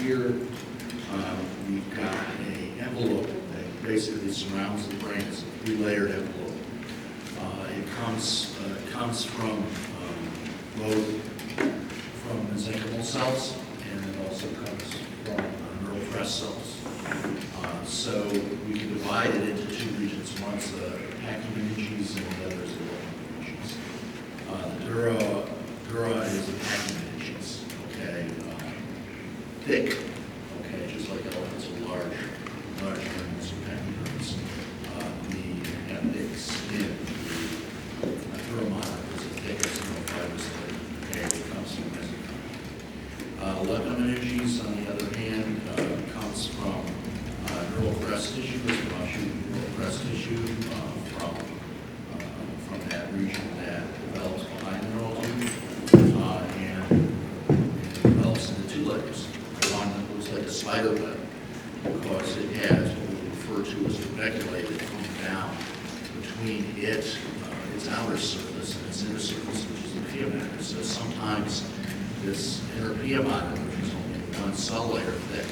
here we've got an envelope that basically surrounds the brain. It's a three-layered envelope. It comes from both from mesenchymal cells, and it also comes from neural crest cells. So we can divide it into two regions. One's the pachymeninges and the other is the meninges. The dura is the pachymeninges, okay? Thick, okay, just like elephants are large animals are pachyderms. The have thick skin. The dura is the thickest fibrous layer, okay, it comes from mesenchymal. Leptomeninges, on the other hand, comes from neural crest tissue, neural crest tissue from that region that develops behind the neural tube, and it develops into two layers. One that looks like a spider web because it has what we refer to as trabeculated from down between its outer surface and its inner surface, which is the pia mater. So sometimes this inner pia mater, which is only one cell layer thick,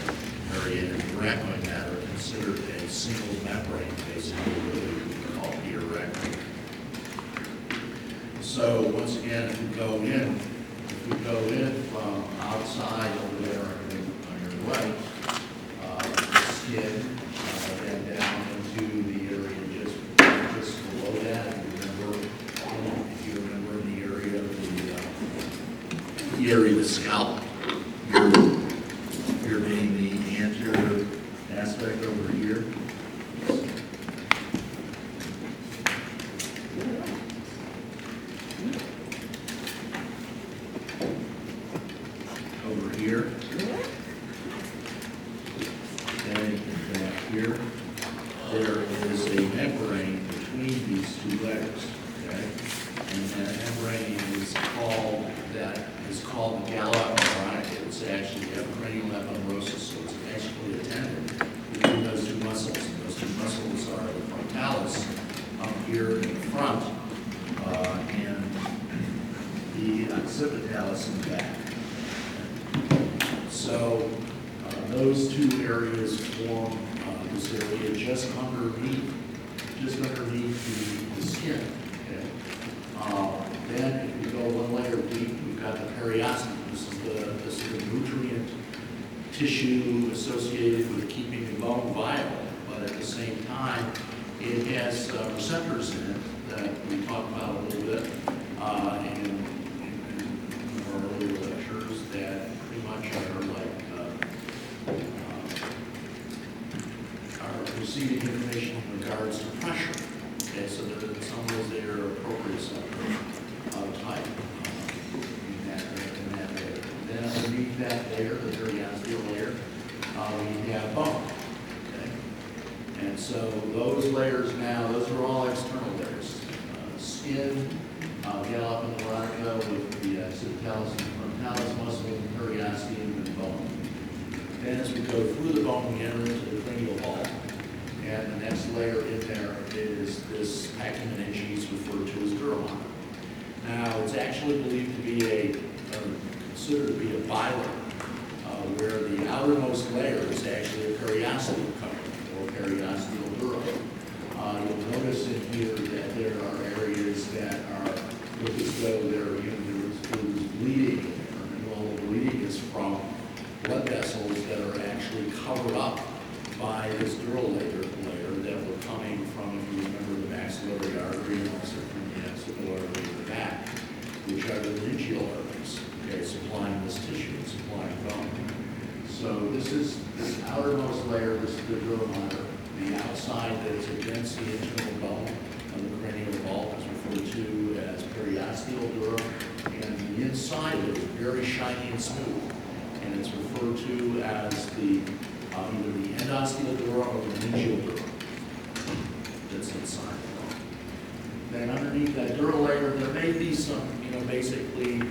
area in the arachnoid matter, considered a single membrane, basically, what we call the arachnoid. So once again, if we go in from outside over there on your right, skin, then down into the area just below that. If you remember the area of the area of the scalp, you're being the anterior aspect over here. Over here. And back here. There is a membrane between these two layers. Okay? And that membrane is called the galla veronica. It's actually epicranial epinerosis, so it's actually a tendon between those two muscles. And those two muscles are the frontalis up here in the front, and the occipitalis in the back. So those two areas form this area just underneath the skin. Okay? Then if we go one layer deep, we've got the periosteum. This is the nutrient tissue associated with keeping the bone viable, but at the same time, it has receptors in it that we talked about a little bit in our earlier lectures that pretty much are like are receiving information in regards to pressure. Okay, so that in some ways they are proprioceptor type in that layer. Then underneath that layer, the periosteal layer, we have bone. Okay, and so those layers now, those are all external layers. Skin, galla veronica with the occipitalis and frontalis muscle, periosteum, and bone. Then as we go through the bone, we enter into the cranial vault. And the next layer in there is this pachymeninges referred to as dura mater. Now, it's actually believed to be considered to be a bilayer, where the outermost layer is actually a periosteal covering, or periosteal dura. You'll notice in here that there are areas that look as though there's bleeding, and all the bleeding is from blood vessels that are actually covered up by this dural layer that were coming from, if you remember, the maxillary artery and also from the occipital artery in the back, which are the laryngeal arteries, okay, supplying this tissue, supplying bone. So this outermost layer, this is the dura mater. The outside that is against the internal bone of the cranial vault is referred to as periosteal dura, and the inside of it is very shiny and smooth, and it's referred to as either the endosteal dura or the meningeal dura that's inside the bone. Then underneath that dural layer, there may be some, basically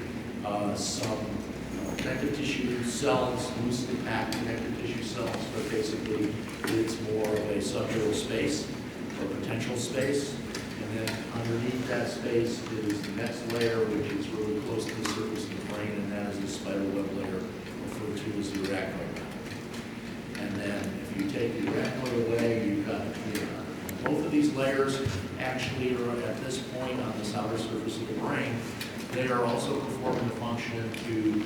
some connective tissue cells, loosely packed connective tissue cells, but basically it's more of a subdural space or potential space. And then underneath that space is the next layer, which is really close to the surface of the brain, and that is the spider web layer referred to as the arachnoid matter. layers actually are at this point on this outer surface of the brain. They are also performing the function to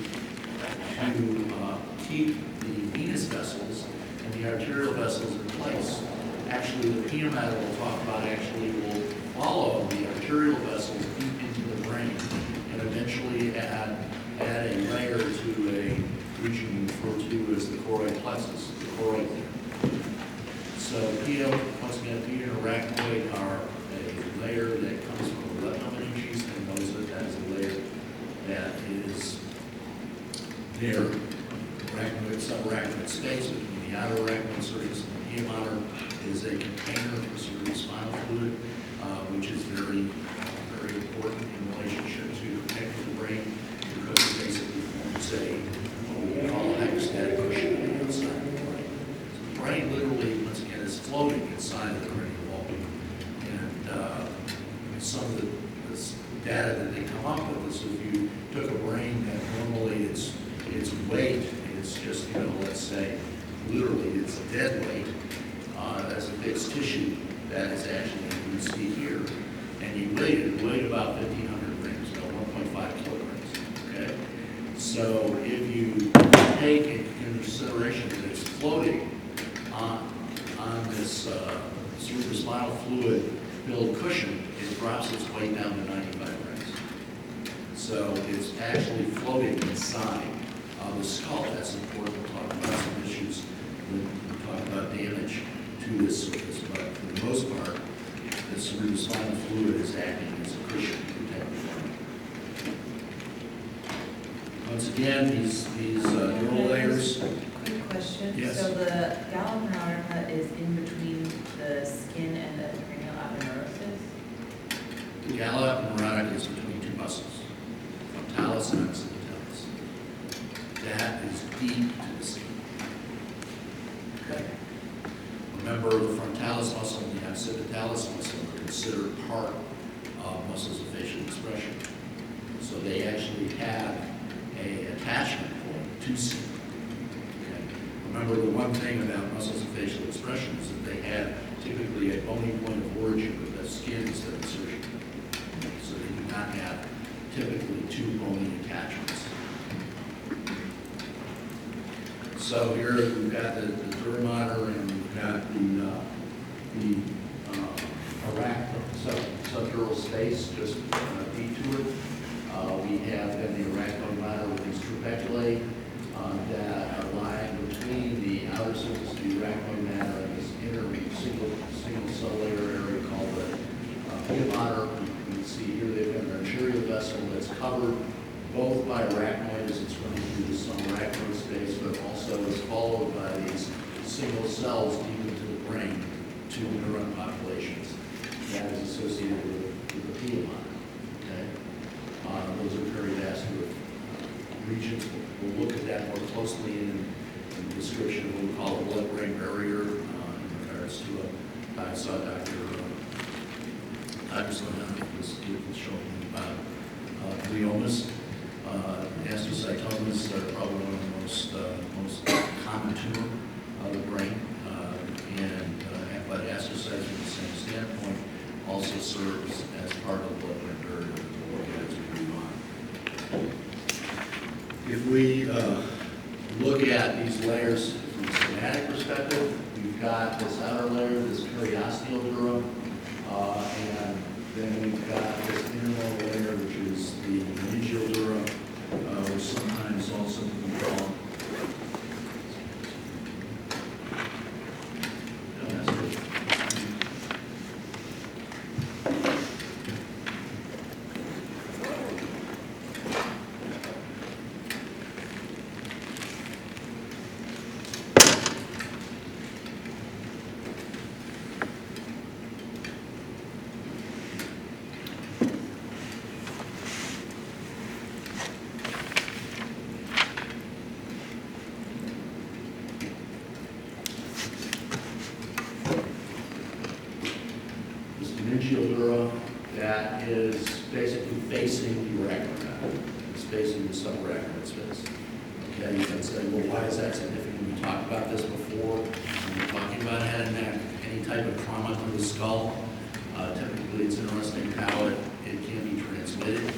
keep the venous vessels and the arterial vessels in place. Actually, the pia mater we'll talk about actually will follow the arterial vessels deep into the brain and eventually add a layer to a region referred to as the choroid plexus, the choroid there. So pia, once again, pia and arachnoid are a layer that comes from the leptomeninges, and knows that that is a layer that is there, arachnoid, subarachnoid space between the outer arachnoid surface and the pia mater is a container for cerebrospinal fluid, which is very, very important in relationship to protecting the brain, because it basically forms what we call a hydrostatic cushion on the outside of the brain. So the brain literally, once again, is floating inside of the cranial wall. And some of the data that they come up with is if you took a brain that normally its weight is just, let's say, literally it's a dead weight, as a fixed tissue, that is actually, you can see here, and you weigh about 1,500 grams, 1.5 kilograms, okay? So if you take into consideration that it's floating on this cerebrospinal fluid-filled cushion, it drops its weight down to 95 grams. So it's actually floating inside of the skull. That's important. We'll talk about some issues when we talk about damage to this surface, but for the most part, the cerebrospinal fluid is acting as a cushion to protect the brain. Once again, these neural layers. Quick question. Yes. So the gallop neurotica is in between the skin and the cranial aponeurosis? The gallop neurotic is between two muscles, frontalis and occipitalis. That is deep to the skin. Okay. Remember, the frontalis muscle and the occipitalis muscle are considered part of muscles of facial expression. So they actually have an attachment point to skin. Okay. Remember, the one thing about muscles of facial expression is that they have typically a bony point of origin with the skin instead of insertion. So they do not have typically two bony attachments. So here we've got the dura mater, and we've got the subdural space just deep to it. We have then the arachnoid mater with these trabeculae that are lying between the outer surface of the arachnoid mater and this inner single cell layer area called the pia mater. You can see here they've got an arterial vessel that's covered both by arachnoid as it's running through the subarachnoid space, but also is followed by these single cells deep into the brain, to neuron populations. That is associated with the pia mater. Okay? Those are perivascular regions. We'll look at that more closely in the description of what we call the blood-brain barrier in regards to I saw Dr. Sloan was showing about gliomas. Astrocytomas are probably one of the most common tumor of the brain, but astrocytes from the same standpoint also serves as part of the blood-brain barrier that we'll look at as we move on. If we look at these layers from a schematic perspective, we've got this outer layer, this periosteal dura, and then we've got this intermal layer, which is the meningeal dura, which sometimes also can be called meningeal dura that is basically facing the arachnoid mater. It's facing the subarachnoid space. Okay, you can say, well, why is that significant? We talked about this before. When we're talking about head and neck, any type of trauma to the skull, Typically, it's interesting how it can be transmitted,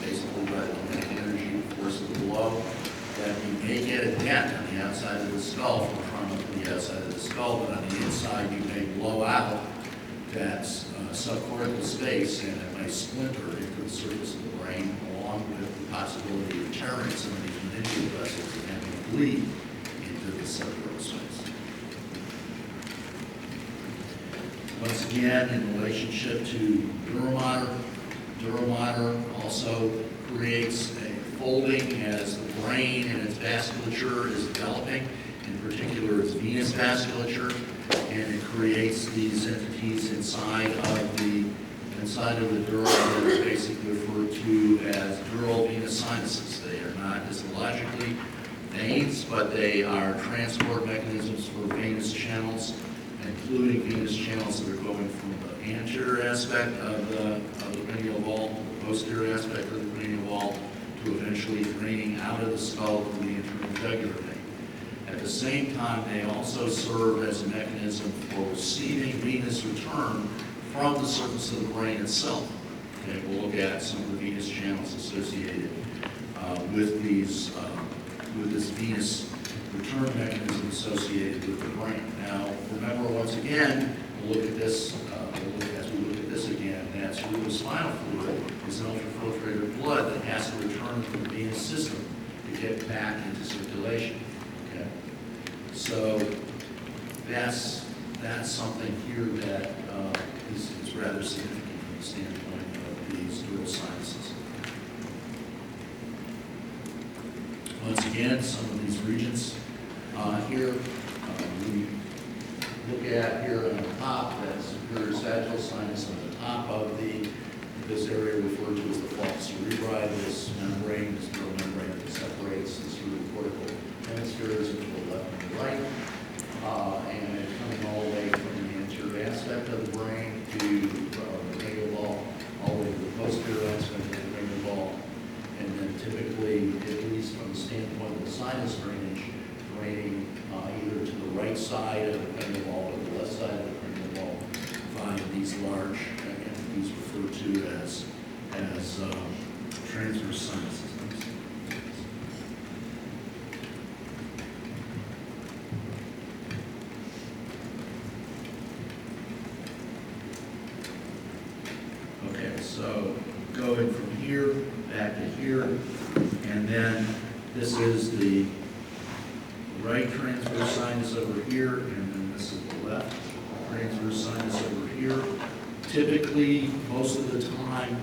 basically by the kinetic energy force of the blow, that you may get a dent on the outside of the skull from trauma to the outside of the skull, but on the inside you may blow out that subcortical space, and it may splinter into the surface of the brain, along with the possibility of tearing some of these meningeal vessels and having bleed into the cerebral space. Once again, in relationship to Duromater also creates a folding as the brain and its vasculature is developing, in particular its venous vasculature, and it creates these entities inside of the dura that are basically referred to as dural venous sinuses. They are not histologically veins, but they are transport mechanisms for venous channels, including venous channels that are going from the anterior aspect of the cranial vault, the posterior aspect of the cranial vault, to eventually draining out of the skull through the internal jugular vein. At the same time, they also serve as a mechanism for receiving venous return from the surface of the brain itself. Okay, we'll look at some of the venous channels associated with this venous return mechanism associated with the brain. Now, remember once again, we'll look at this as we look at this again. That cerebrospinal fluid is an ultrafiltrated blood that has to return from the venous system to get back into circulation. Okay, so that's something here that is rather significant from the standpoint of these dural sinuses. Once again, some of these regions here, we look at here on the top, that's superior sagittal sinus on the top of this area referred to as the falx cerebri, this membrane, this neural membrane that separates the cerebrocortical hemispheres into the left and the right, and it's coming all the way from the anterior aspect of the brain to the cranial vault, all the way to the posterior aspect of the cranial vault, and then typically, at least from the standpoint of the sinus drainage, draining either to the right side of the cranial vault or the left side of the cranial vault via these large entities referred to as transverse sinuses. Okay, so going from here back to here, and then this is the right transverse sinus over here, and then this is the left transverse sinus over here. Typically, most of the time,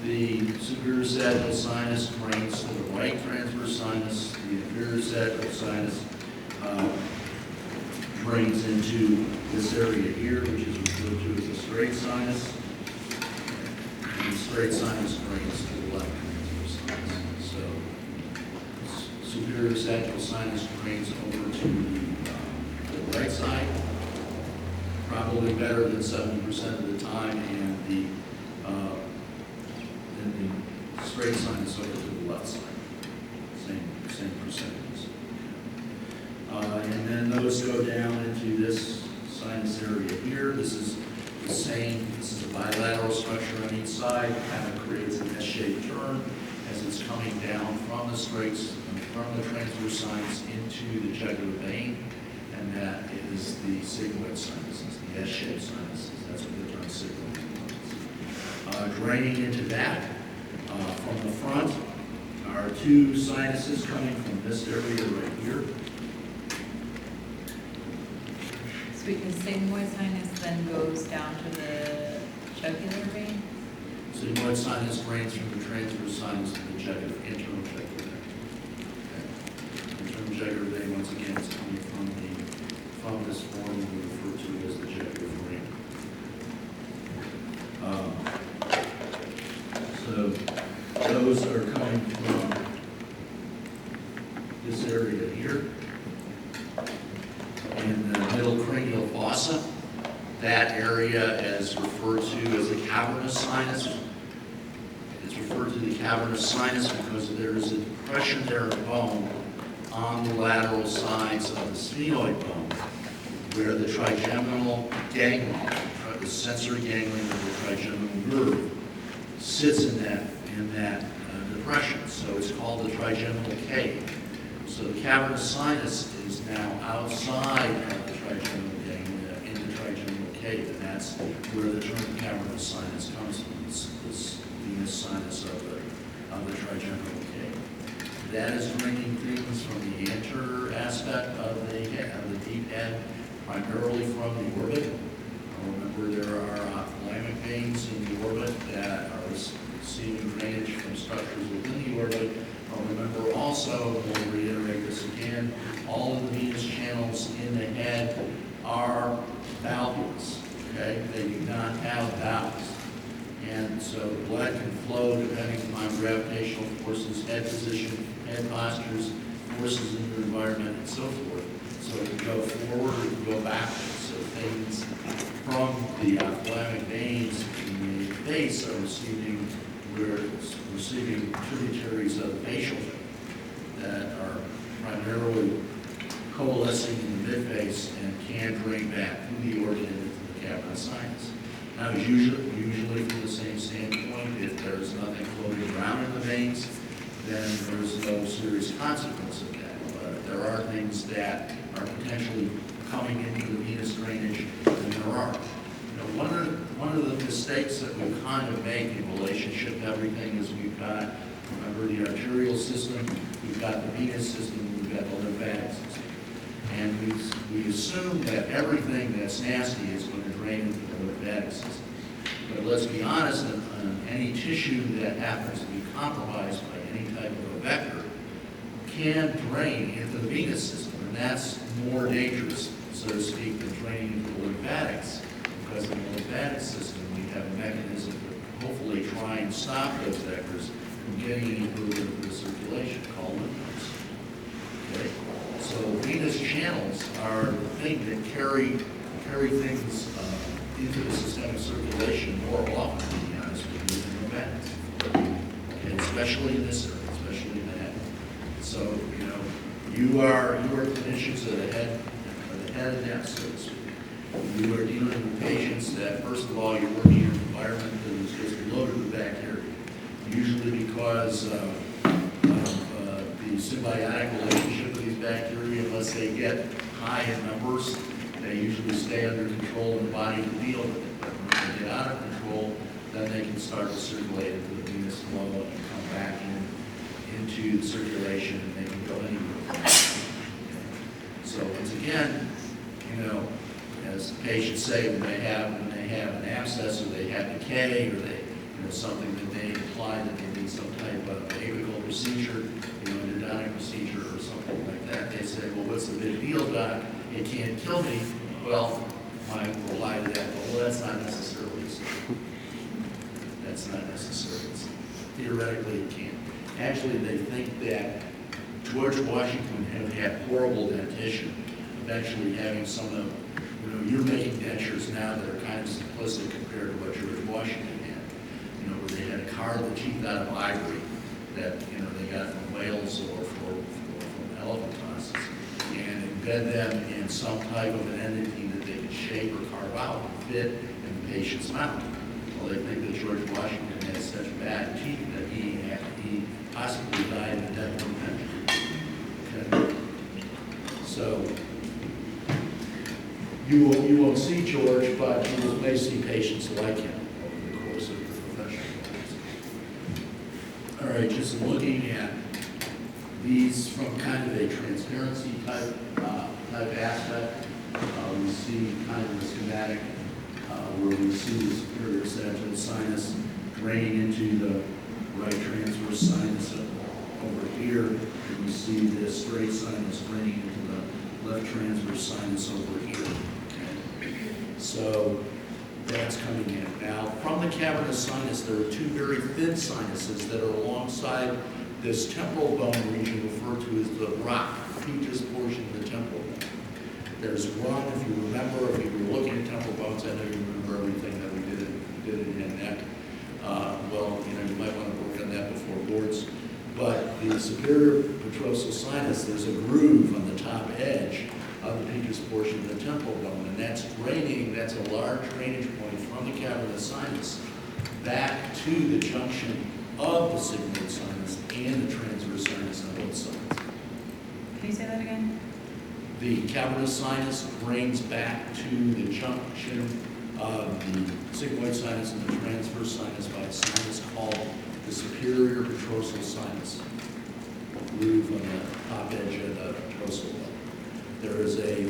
the superior sagittal sinus drains to the right transverse sinus, the inferior sagittal sinus drains into this area here, which is referred to as the straight sinus, and the straight sinus drains to the left transverse sinus. So, superior sagittal sinus drains over to the right side, probably better than 70% of the time, and the straight sinus over to the left side, same percentages. And then those go down into this sinus area here. This is the same, this is a bilateral structure on each side. It kind of creates an S-shaped turn as it's coming down from the from the transverse sinus into the jugular vein, and that is the sigmoid sinuses, the S-shaped sinuses. That's what the term sigmoid means. Draining into that from the front are two sinuses coming from this area right here. So because sigmoid sinus then goes down to the jugular vein? Sigmoid sinus drains from the transverse sinus to the internal jugular vein. Okay. Internal jugular vein, once again, is coming from this form we refer to as the jugular vein. So those are coming from this area here in the middle cranial fossa. That area is referred to as the cavernous sinus. It's referred to the cavernous sinus because there is a depression there in bone on the lateral sides of the sphenoid bone where the trigeminal ganglion, the sensory ganglion of the trigeminal nerve sits in that depression. So it's called the trigeminal cave. So the cavernous sinus is now outside of the trigeminal ganglia in the trigeminal cave, and that's where the term cavernous sinus comes from. This venous sinus of the trigeminal cave. That is bringing things from the anterior aspect of the deep head, primarily from the orbit. Remember, there are ophthalmic veins in the orbit that are receiving drainage from structures within the orbit. Remember also, we'll reiterate this again, all of the venous channels in the head are valvulous, okay? They do not have valves. And so blood can flow depending upon gravitational forces, head position, head postures, forces in your environment, and so forth. So it can go forward, it can go backwards. So things from the ophthalmic veins in the face are receiving tributaries of the facial vein that are primarily coalescing in the midface and can drain back through the organ into the cavernous sinus. Now, usually from the same standpoint, if there's nothing floating around in the veins, then there's no serious consequence of that. But there are things that are potentially coming into the venous drainage, and there are. One of the mistakes that we kind of make in relationship to everything is we've got, remember, the arterial system, we've got the venous system, we've got the lymphatic system. And we assume that everything that's nasty is going to drain into the lymphatic system. But let's be honest, any tissue that happens to be compromised by any type of a vector can drain into the venous system, and that's more dangerous, so to speak, than draining into the lymphatics. Because in the lymphatic system, we have a mechanism to hopefully try and stop those vectors from getting any further into the circulation called lymph nodes. Okay? So venous channels are the thing that carry things into the systemic circulation more often, to be honest with you, than lymphatics. Okay? Especially in this area, especially in the head. So, you are clinicians of the head and neck, so to speak. You are dealing with patients that, first of all, you're working in an environment that is just loaded with bacteria, usually because of the symbiotic relationship with these bacteria. Unless they get high in numbers, they usually stay under control in the body to deal with it. But when they get out of control, then they can start to circulate into the venous flow and come back into the circulation, and they can go anywhere. So once again, as the patients say, when they have an abscess or they have decay or they, something that may imply that they need some type of apical procedure, endodontic procedure or something like that, they say, well, what's the big deal, doc? It can't kill me. Well, I reply to that, well, that's not necessarily so. That's not necessarily so. Theoretically, it can. Actually, they think that George Washington had horrible dentition, eventually having some of you're making dentures now that are kind of simplistic compared to what George Washington had. Where they had to carve the teeth out of ivory that, they got from whales or from elephant tusks and embed them in some type of an entity that they could shape or carve out and fit in the patient's mouth. Well, they think that George Washington had such bad teeth that he possibly died in the death of the okay. So, you won't see George, but you may see patients like him over the course of your professional life. All right, just looking at these from kind of a transparency type aspect, we see kind of the schematic where we see the superior sagittal sinus draining into the right transverse sinus over here, and we see this straight sinus draining into the left transverse sinus over here. So that's coming in. Now, from the cavernous sinus, there are two very thin sinuses that are alongside this temporal bone region referred to as the rock, the deepest portion of the temporal bone. There's one, if you remember, if you were looking at temporal bones, I know you remember everything that we did in head and neck. You might want to work on that before boards. But the superior petrosal sinus, there's a groove on the top edge of the deepest portion of the temporal bone, and that's draining, that's a large drainage point from the cavernous sinus back to the junction of the sigmoid sinus and the transverse sinus on both sides. Can you say that again? The cavernous sinus drains back to the junction of the sigmoid sinus and the transverse sinus by a sinus called the superior petrosal sinus, groove on the top edge of the petrosal bone. There is a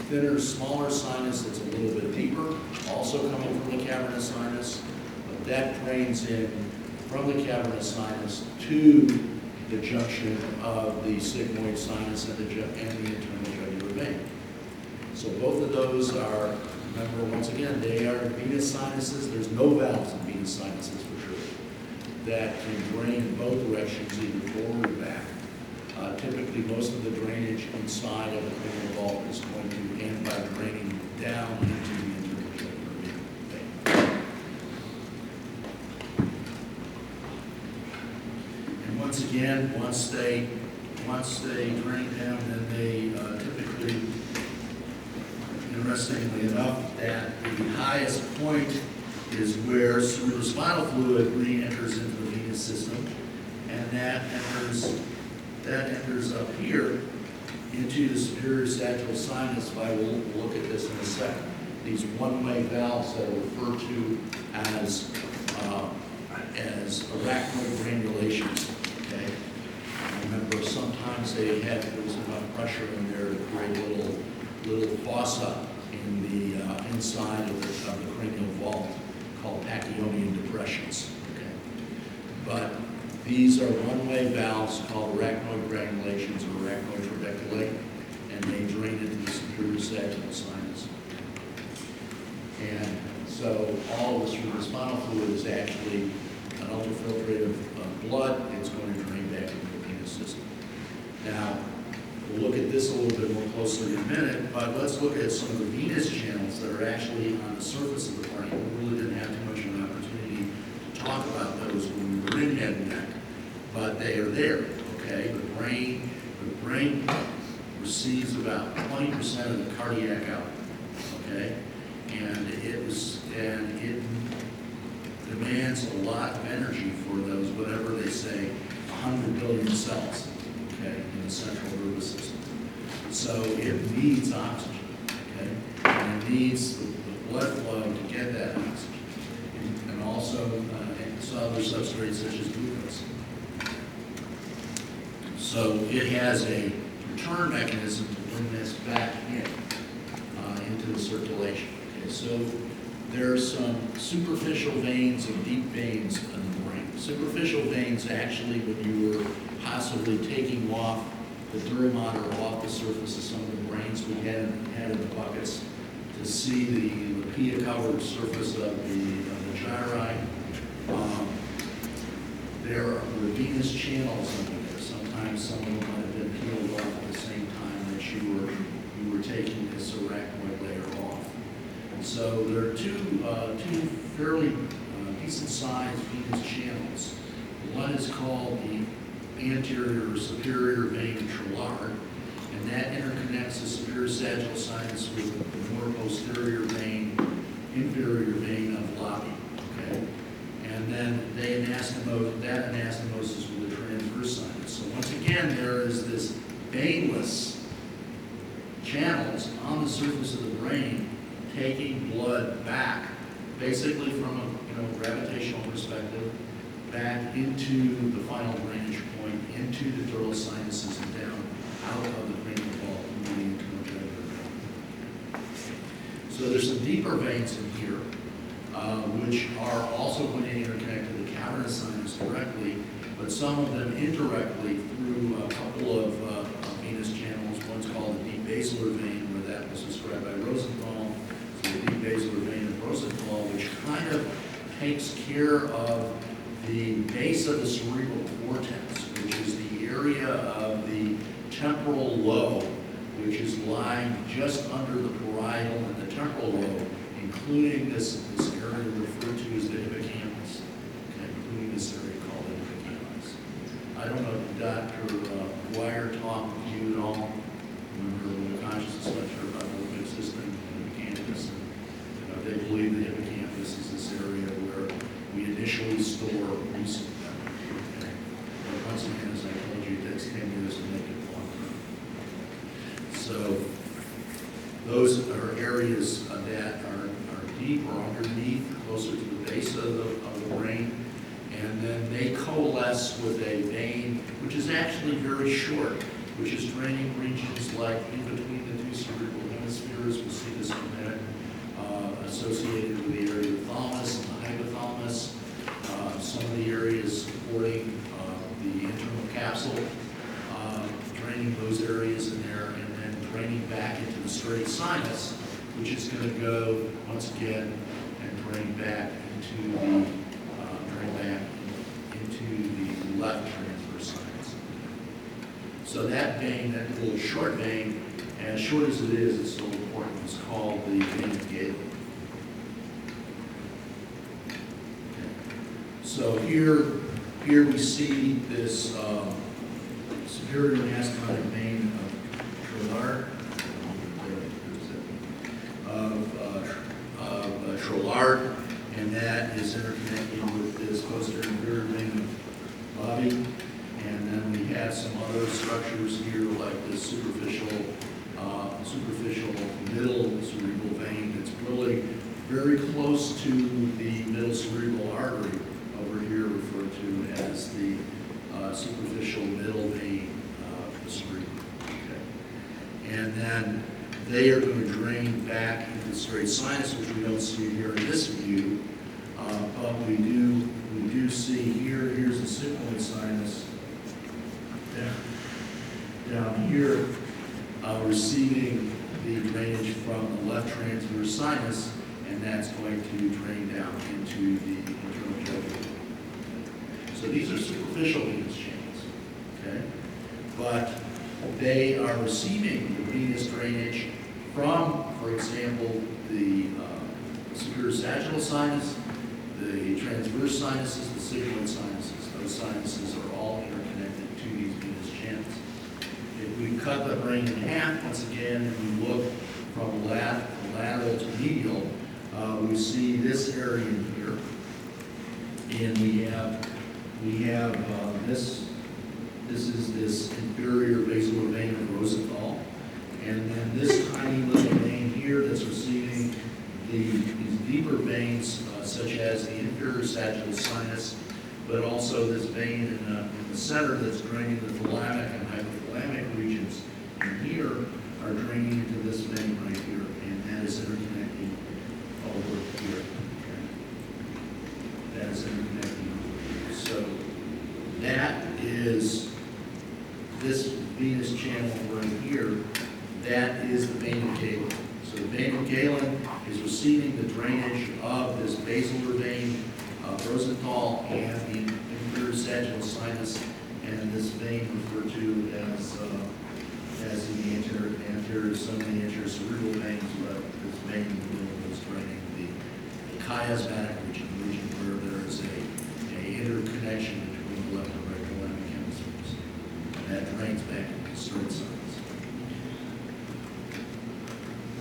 thinner, smaller sinus that's a little bit deeper, also coming from the cavernous sinus, but that drains in from the cavernous sinus to the junction of the sigmoid sinus and the internal jugular vein. So both of those are, remember, once again, they are venous sinuses. There's no valves in venous sinuses for sure that can drain in both directions, either forward or back. Typically, most of the drainage inside of the cranial vault is going to end by draining down into the internal jugular vein. And once again, once they drain down, then they typically, interestingly enough, that the highest point is where cerebrospinal fluid re-enters into the venous system, and that enters up here into the superior sagittal sinus. We'll look at this in a second. These one-way valves that are referred to as arachnoid granulations. Okay. Remember, sometimes there was enough pressure in there to create little fossa in the inside of the cranial vault called pachyonian depressions. Okay. But these are one-way valves called arachnoid granulations or arachnoid trabeculae, and they drain into the superior sagittal sinus. And so all of the cerebrospinal fluid is actually an ultrafiltrated blood. It's going to drain back into the venous system. Now, we'll look at this a little bit more closely in a minute, but let's look at some of the venous channels that are actually on the surface of the brain. We really didn't have too much of an opportunity to talk about those when we were in head and neck, but they are there, okay? The brain receives about 20% of the cardiac output, okay? And it demands a lot of energy for those, whatever they say, 100 billion cells, okay, in the central nervous system. So it needs oxygen, okay? And it needs the blood flow to get that oxygen. And also other substrates such as glucose. So it has a return mechanism to bring this back into the circulation. Okay, so there are some superficial veins and deep veins in the brain. Superficial veins, actually, when you were possibly taking off the dura mater off the surface of some of the brains we had in the buckets to see the lapilla-covered surface of the gyri. There are venous channels under there. Sometimes some of them might have been peeled off at the same time that you were taking this arachnoid layer off. And so there are two fairly decent-sized venous channels. One is called the anterior or superior vein of Trillard, and that interconnects the superior sagittal sinus with the more posterior vein, inferior vein of Labi. Okay, and then that anastomosis with the transverse sinus. So once again, there is this veinless channels on the surface of the brain taking blood back, basically from a gravitational perspective, back into the final drainage point, into the dural sinuses and down out of the cranial vault into the internal jugular vein. So there's some deeper veins in here, which are also going to interconnect to the cavernous sinus directly, but some of them indirectly through a couple of venous channels. One's called the deep basilar vein, where that was described by Rosenthal. So the deep basilar vein of Rosenthal, which kind of takes care of the base of the cerebral cortex, which is the area of the temporal lobe, which is lying just under the parietal and the temporal lobe, including this area referred to as the hippocampus, okay, including this area called the hippocampus. I don't know if Dr. Dwyer talked with you at all, remember the consciousness lecture about the Those are areas that are deep or underneath, closer to the base of the brain. And then they coalesce with a vein, which is actually very short, which is draining regions like in between the two cerebral hemispheres. We'll see this in a minute, associated with the area of the thalamus and the hypothalamus. Some of the areas supporting the internal capsule, draining those areas in there, and then draining back into the straight sinus, which is going to go once again and drain back into the left transverse sinus. So that vein, that little short vein, as short as it is, it's still important. It's called the vein of Galen. So here we see this superior anastomotic vein of Trollard, and that is interconnected with this posterior inferior vein of Bobby. And then we have some other structures here, like this superficial middle cerebral vein that's really very close to the middle cerebral artery, over here referred to as the superficial middle vein of the cerebrum. Okay. And then they are going to drain back into the straight sinus, which we don't see here in this view, but we do see here. Here's the sigmoid sinus down here, receiving the drainage from the left transverse sinus, and that's going to drain down into the internal jugular. So these are superficial venous chains, okay? But they are receiving the venous drainage from, for example, the superior sagittal sinus, the transverse sinuses, the sigmoid sinuses. Those sinuses are all interconnected to these venous channels. If we cut the brain in half, once again, and we look from lateral to medial, we see this area in here, and we have this is this inferior basilar vein of Rosenthal, and then this tiny little vein here that's receiving these deeper veins, such as the inferior sagittal sinus, but also this vein in the center that's draining the thalamic and hypothalamic regions. And here are draining into this vein right here, and that is interconnecting over here. Okay. That is interconnecting over here. So that is this venous channel right here. That is the vein of Galen. So the vein of Galen is receiving the drainage of this basilar vein of Rosenthal and the inferior sagittal sinus, and this vein referred to as in the anterior, some of the anterior cerebral veins, but this vein in the middle is draining the chiasmatic region, where there is a interconnection between the left and right thalamic hemispheres. That drains back into the straight sinus.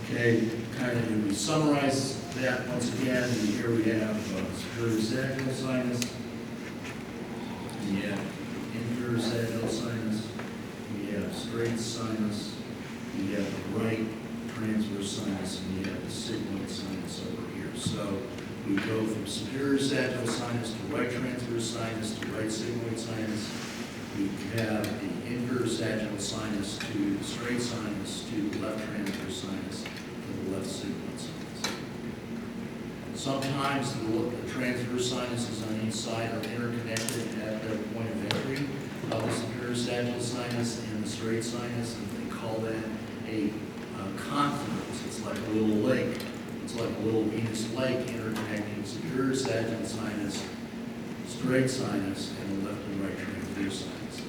Okay, kind of we summarize that once again. Here we have superior sagittal sinus, we have inferior sagittal sinus, we have straight sinus, we have the right transverse sinus, and we have the sigmoid sinus over here. So we go from superior sagittal sinus to right transverse sinus to right sigmoid sinus. We have the inferior sagittal sinus to the straight sinus to the left transverse sinus to the left sigmoid sinus. Sometimes the transverse sinuses on each side are interconnected at the point of entry of the superior sagittal sinus and the straight sinus, and they call that a confluence. It's like a little lake. It's like a little venous lake interconnecting superior sagittal sinus, straight sinus, and the left and right transverse sinuses.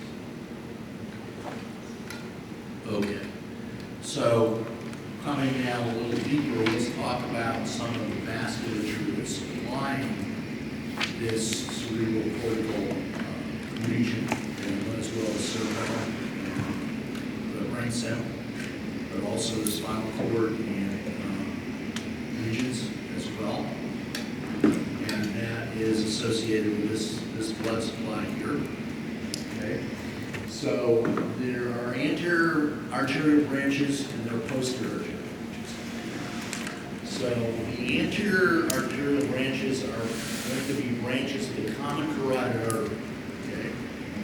Okay, so coming down a little deeper, let's talk about some of the vasculature that's supplying this cerebral cortical region, as well as cerebellum and the brainstem, but also the spinal cord and regions as well. And that is associated with this blood supply here. Okay. So there are anterior arterial branches and there are posterior arterial branches. So the anterior arterial branches are going to be branches of the common carotid artery. Okay?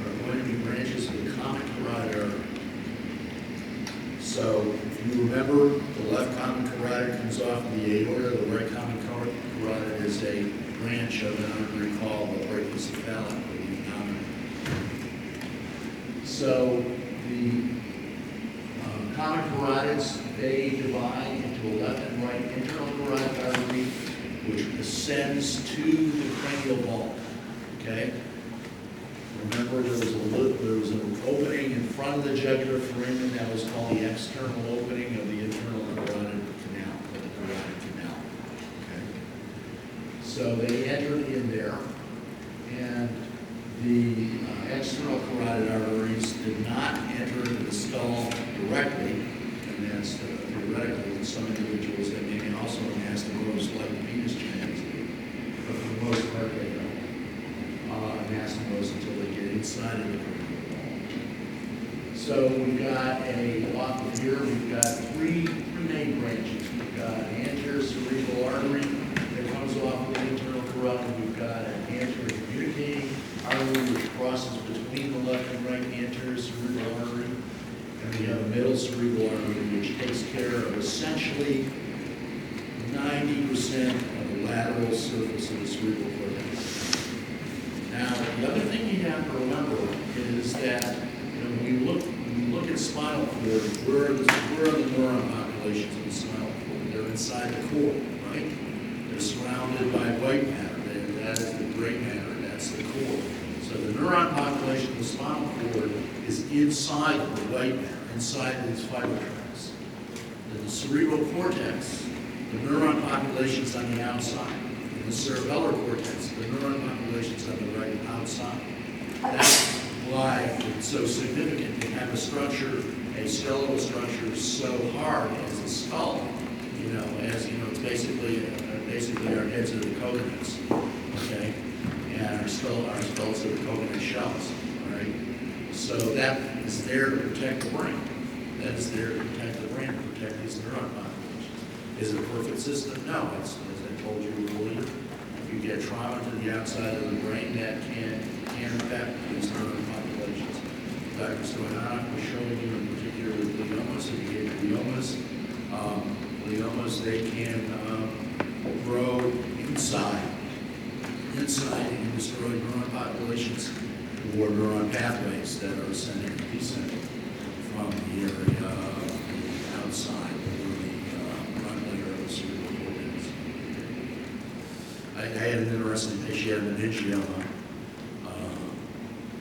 Are going to be branches of the common carotid artery. So if you remember, the left common carotid comes off of the aorta, the right common carotid is a branch of an artery called the brachiocephalic, or the abdominal. So the common carotids, they divide into a left and right internal carotid artery, which ascends to the cranial bulk. Okay? Remember, there was an opening in front of the jugular foramen that was called the external opening of the internal carotid canal, of the carotid canal. Okay? So they entered in there, and the external carotid arteries did not enter into the skull directly, and that's theoretically in some individuals they may also anastomose like venous channels do, but for the most part they don't anastomose until they get inside of the cranial wall. So we've got off of here, we've got three main branches. We've got an anterior cerebral artery that comes off of the internal carotid. We've got an anterior communicating artery which crosses between the left and right anterior cerebral artery. And we have a middle cerebral artery which takes care of essentially 90% of the lateral surface of the cerebral cortex. Now, the other thing you have to remember is that when we look at spinal cord, where are the neuron populations of the spinal cord? They're inside the core, right? They're surrounded by white matter. That is the gray matter. That's the core. So the neuron population of the spinal cord is inside of the white matter, inside these fiber tracts. In the cerebral cortex, the neuron population is on the outside. In the cerebellar cortex, the neuron population is on the right outside. That's why it's so significant to have a structure, a skeletal structure so hard as the skull. It's basically our heads are the coconuts, okay? And our skulls are the coconut shells, all right? So that is there to protect the brain. That is there to protect the brain, to protect these neuron populations. Is it a perfect system? No. As I told you earlier, if you get trauma to the outside of the brain, that can affect these neuron populations. Dr. Stoyanov was showing you in particular with gliomas. If you get gliomas, they can grow inside and destroy neuron populations or neuron pathways that are ascending and descending from the area outside or the front layer of the cerebral cortex. I had an interesting thing. She had an meningioma.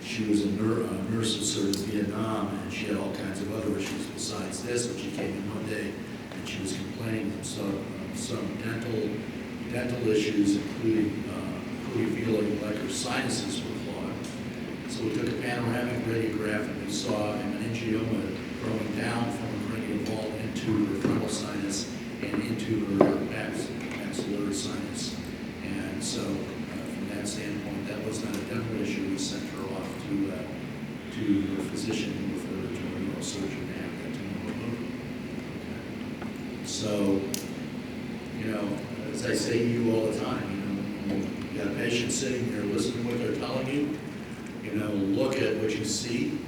She was a nurse that served in Vietnam, and she had all kinds of other issues besides this. But she came in one day, and she was complaining of some dental issues, including feeling like her sinuses were clogged. So we took a panoramic radiograph, and we saw a meningioma growing down from the cranial vault into her frontal sinus and into her maxillary sinus. And so, from that standpoint, that was not a dental issue. We sent her off to her physician who referred her to a neurosurgeon to have that tumor removed. So, as I say to you all the time, you got a patient sitting there, listen to what they're telling you, look at what you see,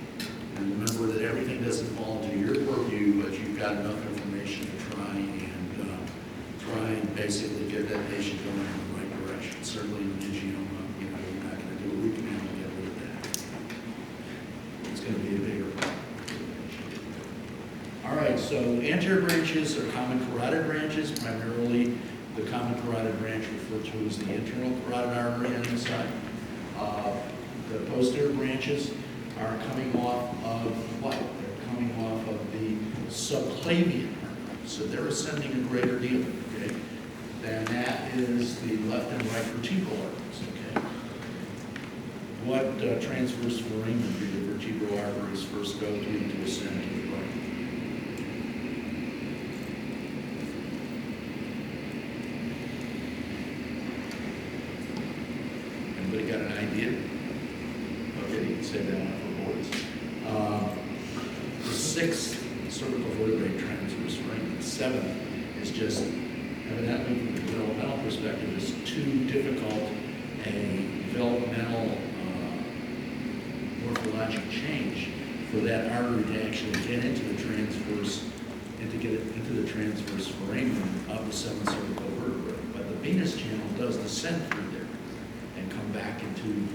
and remember that everything doesn't fall into your purview, but you've got enough information to try and basically get that patient going in the right direction. Certainly in meningioma, you're not going to do a root canal to get rid of that. It's going to be a bigger problem. All right, so anterior branches are common carotid branches, primarily the common carotid branch referred to as the internal carotid artery on the side. The posterior branches are coming off of what? They're coming off of the subclavian artery. So they're ascending a greater deal, okay? Then that is the left and right vertebral arteries, okay? What transverse foramen do the vertebral arteries first go to ascend to the right? Anybody got an idea? Okay, you can say that one for boards. The sixth cervical vertebrae transverse foramen. The seventh is just evidently from the developmental perspective is too difficult a developmental morphologic change for that artery to actually get into the transverse and to get it into the transverse foramen of the seventh cervical vertebrae. But the venous channel does descend through there and come back into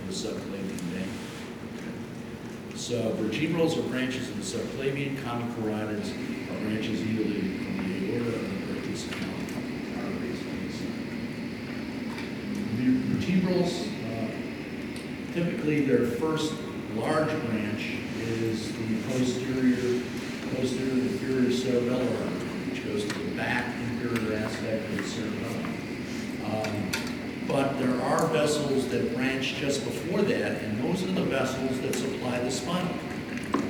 the subclavian vein. Okay. So vertebrals are branches of the subclavian, common carotids are branches either from the aorta or the brachiocephalic arteries on the side. The vertebrals, typically their first large branch is the posterior inferior cerebellar artery, which goes to the back inferior aspect of the cerebellum. But there are vessels that branch just before that, and those are the vessels that supply the spinal cord.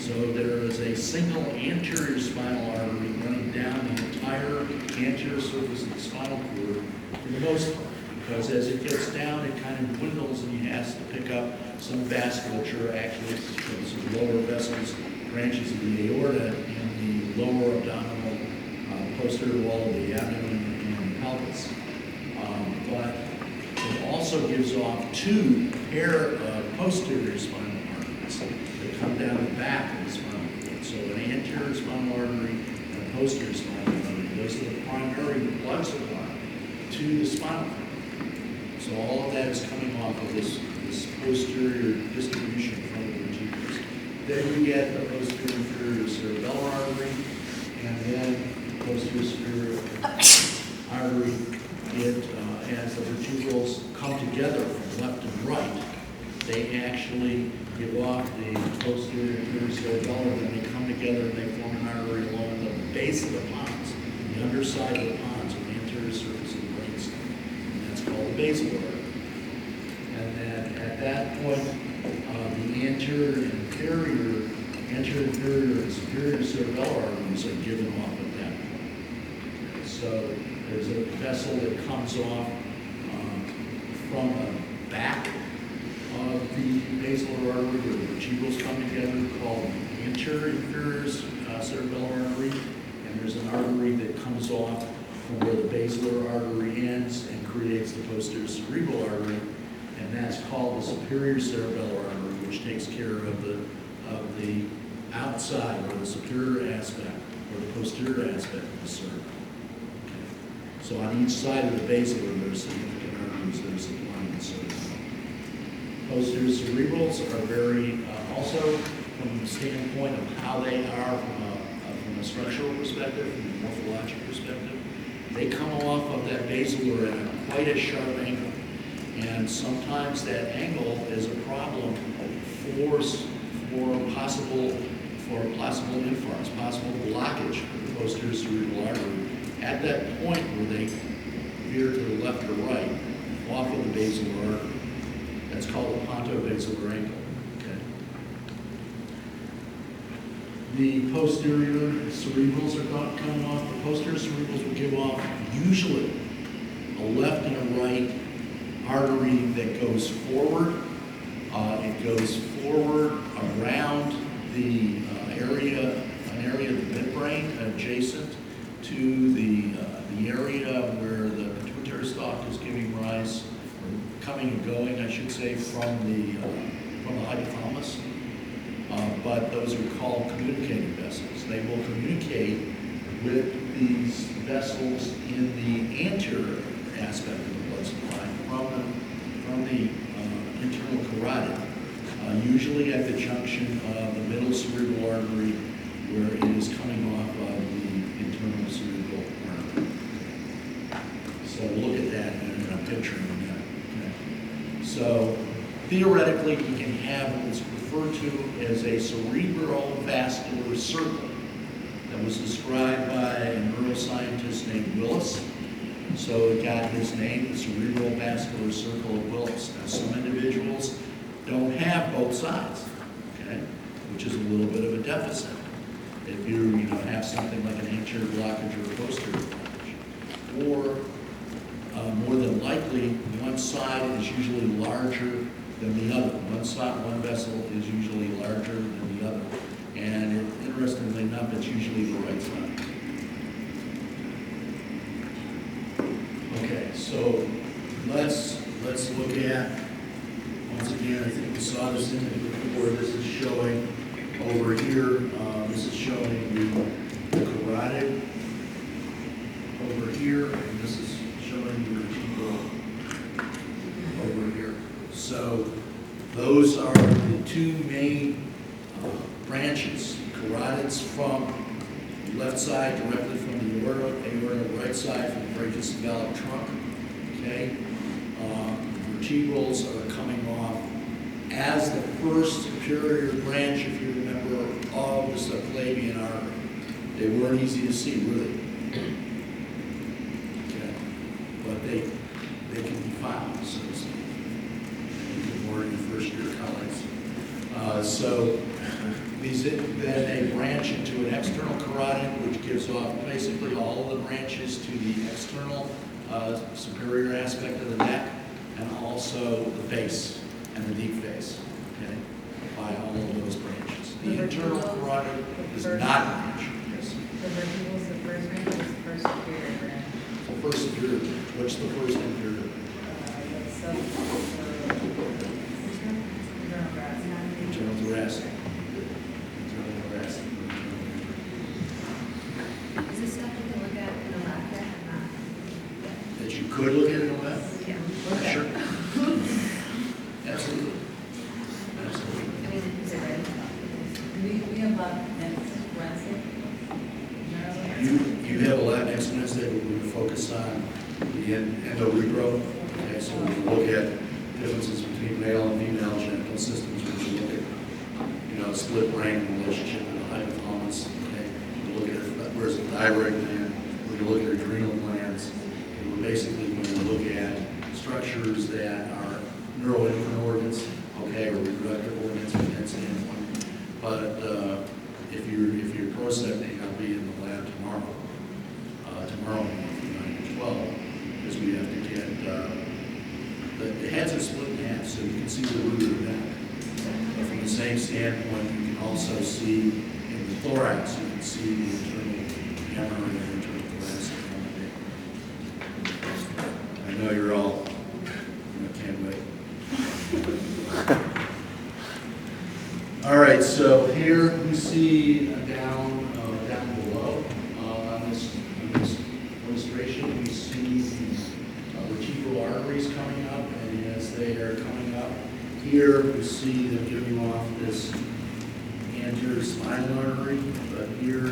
So there is a single anterior spinal artery running down the entire anterior surface of the spinal cord for the most part, because as it gets down, it kind of dwindles and it has to pick up some vasculature, actually, some lower vessels, branches of the aorta and the lower abdominal, posterior wall of the abdomen and pelvis. But it also gives off two pair of posterior spinal arteries that come down the back of the spinal cord. So an anterior spinal artery and a posterior spinal artery. Those are the primary blood supply to the spinal cord. So all of that is coming off of this posterior distribution from the vertebrae. Then we get the posterior inferior cerebellar artery, and then posterior superior artery. As the vertebrals come together from left and right, they actually give off the posterior inferior cerebellar, then they come together and they form an artery along the base of the pons, the underside of the pons, on the anterior surface of the brainstem. And that's called the basal artery. And then at that point, the anterior and inferior and superior cerebellar arteries are given off at that point. So there's a vessel that comes off from the back of the basilar artery where the vertebrals come together, called the anterior inferior cerebellar artery, and there's an artery that comes off from where the basilar artery ends and creates the posterior cerebral artery, and that's called the superior cerebellar artery, which takes care of the outside or the superior aspect or the posterior aspect of the cerebellum. So on each side of the basilar, there are significant arteries that are supplying the cerebellum. Posterior cerebrals are very, also from the standpoint of how they are from a structural perspective, from a morphologic perspective, they come off of that basilar at quite a sharp angle. And sometimes that angle is a problem for possible infarcts, possible blockage of the posterior cerebral artery at that point where they veer to the left or right off of the basilar artery. That's called a pontobasilar angle. Okay. The posterior cerebrals are coming off. The posterior cerebrals will give off usually a left and a right artery that goes forward. It goes forward around the an area of the midbrain adjacent to the area where the pituitary stalk is giving rise, or coming and going, I should say, from the hypothalamus. But those are called communicating vessels. They will communicate with these vessels in the anterior aspect of the blood supply from the internal carotid, usually at the junction of the middle cerebral artery where it is coming off of the internal cerebral artery. So look at that in a picture in a minute. Okay. So theoretically, you can have what's referred to as a cerebral vascular circle that was described by a neuroscientist named Willis. So it got his name, the cerebral vascular circle of Willis. Now, some individuals don't have both sides, okay, which is a little bit of a deficit. If you have something like an anterior blockage or a posterior blockage, or more than likely, one side is usually larger than the other. One vessel is usually larger than the other, and interestingly enough, it's usually the right side. so let's look at, once again, I think we saw this in before, this is showing over here, this is showing the carotid over here, and this is showing the vertebral over here. So those are the two main branches. Carotids from the left side directly from the aorta, right side from the greatest developed trunk. Okay, vertebrals are coming off as the first superior branch, if you remember, of the subclavian artery. They weren't easy to see, really. Okay, but they can be found, so to speak. More in your first year colleagues. So these then they branch into an external carotid, which gives off basically all of the branches to the external superior aspect of the neck, and also the face and the deep face. Okay, by all of those branches. The internal carotid is not a branch. Yes. The vertebral is the first branch, or is the first superior branch? The first superior. What's the first inferior? Internal thoracic. Internal thoracic. Is this stuff you can look at in the lab yet or not? That you could look at in the lab? Yeah. Sure. Absolutely. Absolutely. I mean, is it ready? We have next Wednesday. You have a lab next Wednesday where we're going to focus on the endorebro. Okay, so we'll look at differences between male and female genital systems. We'll look at, split brain relationship in the hypothalamus. Okay, we'll look at where's the thyroid gland. We're going to look at adrenal glands. And we're basically going to look at structures that are neuroendocrine organs, okay, or reproductive organs from that standpoint. But if you're prosecting, I'll be in the lab tomorrow. Tomorrow from 9 to 12, because we have to get the heads are split in half, so you can see the root of the neck. But from the same standpoint, you can also see in the thorax, you can see the internal hammer and the internal thoracic. I know you're all, can't wait. All right, so here we see down below on this illustration, we see the vertebral arteries coming up, and as they are coming up here, we see them giving off this anterior spinal artery, but here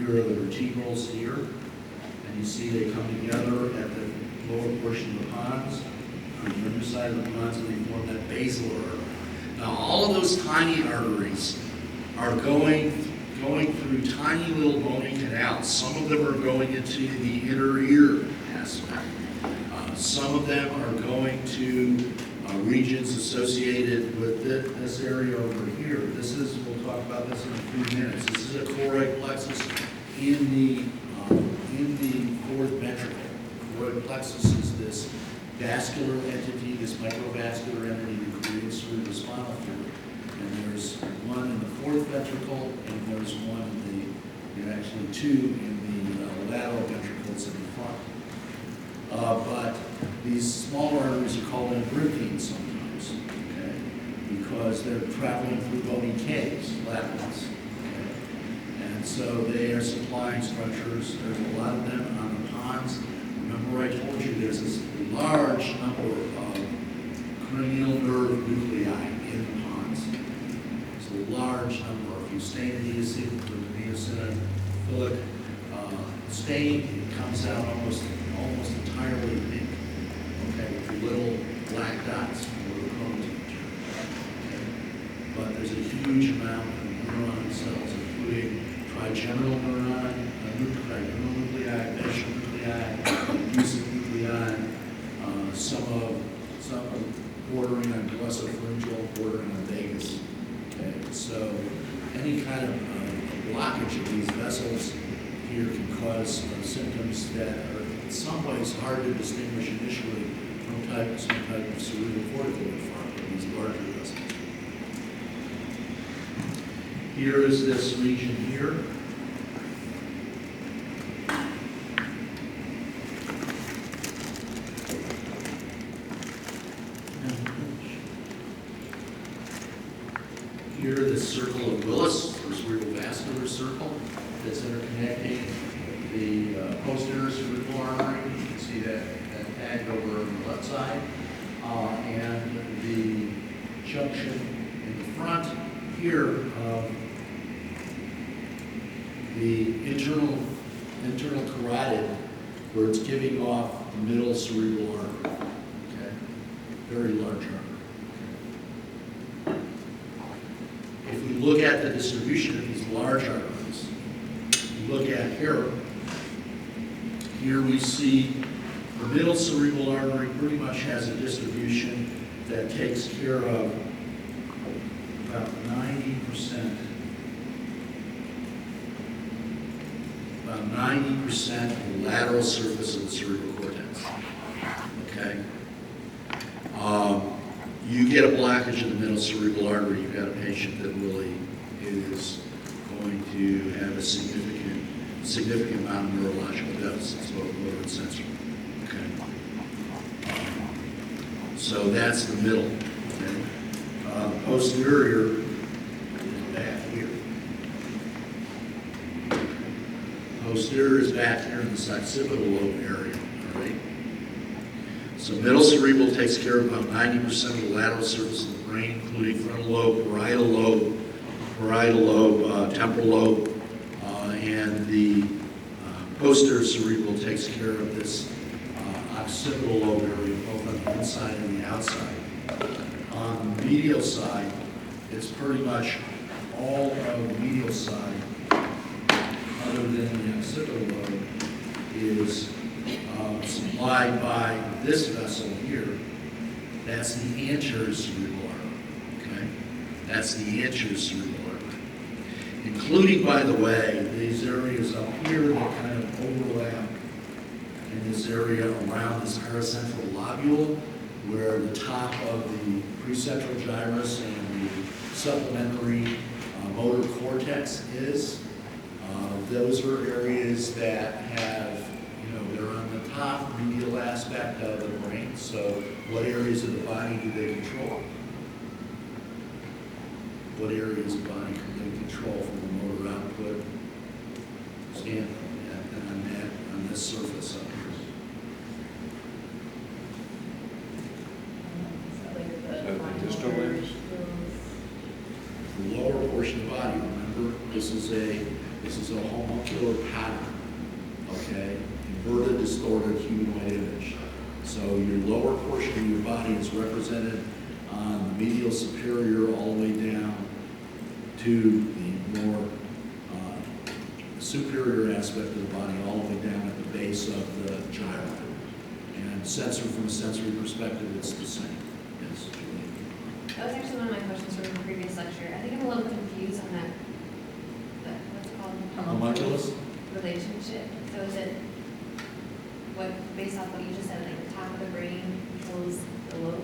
are the vertebrals here, and you see they come together at the lower portion of the pons, on the underside of the pons, and they form that basal artery. Now, all of those tiny arteries are going through tiny little bony canals. Some of them are going into the inner ear aspect. Some of them are going to regions associated with this area over here. We'll talk about this in a few minutes. This is a choroid plexus in the fourth ventricle. Choroid plexus is this vascular entity, this microvascular entity that creates through the spinal fluid. And there's one in the fourth ventricle, and there's one actually two in the lateral ventricles in the front. But these smaller arteries are called endocrines sometimes, okay, because they're traveling through bony caves, labyrinths. Okay? And so they are supplying structures. There's a lot of them on the pons. Remember I told you there's this large number of cranial nerve nuclei in the pons. It's a large number. If you stain an eosinophilic stain, it comes out almost entirely pink, okay, with little black dots, little chromatin. Okay? But there's a huge amount of neuron cells, including trigeminal neuron, trigeminal nuclei, facial nuclei, diffusive nuclei, some of bordering on glossopharyngeal, bordering on vagus. Okay, so any kind of blockage of these vessels here can cause symptoms that are in some ways hard to distinguish initially from some type of cerebrocortical infarct, these larger vessels. Here is this region here, here, this circle of Willis, or cerebrovascular circle, that's interconnecting the posterior cerebral artery. You can see that tag over on the left side. And the junction in the front here of the internal carotid, where it's giving off the middle cerebral artery. Okay, very large artery. Okay. If we look at the distribution of these large arteries, you look at here we see the middle cerebral artery pretty much has a distribution that takes care of about 90%. About 90% of the lateral surface of the cerebral cortex. Okay? You get a blockage in the middle cerebral artery, you've got a patient that really is going to have a significant amount of neurological deficits, both motor and sensory. Okay? So that's the middle. Okay? Posterior is back here. Posterior is back here in the occipital lobe area, all right? So middle cerebral takes care of about 90% of the lateral surface of the brain, including frontal lobe, parietal lobe, temporal lobe, and the posterior cerebral takes care of this occipital lobe area, both on the inside and the outside. On the medial side, it's pretty much all of the medial side, other than the occipital lobe, is supplied by this vessel here. That's the anterior cerebral artery. Okay, that's the anterior cerebral artery, including, by the way, these areas up here that kind of overlap in this area around this paracentral lobule, where the top of the precentral gyrus and the supplementary motor cortex is. Those are areas that have, they're on the top medial aspect of the brain. So what areas of the body do they control? What areas of the body can they control from the motor output standpoint and on this surface up here? The distal limbs? The lower portion of the body, remember, this is a homuncular pattern, okay? Inverted, distorted humanoid image. So your lower portion of your body is represented on the medial superior all the way down to the more superior aspect of the body, all the way down at the base of the gyri. And from a sensory perspective, it's the same. Yes, Julie. That was actually one of my questions from the previous lecture. I think I'm a little confused on that, what's it called? Homunculus? Relationship. So is it, based off what you just said, like the top of the brain controls the lower?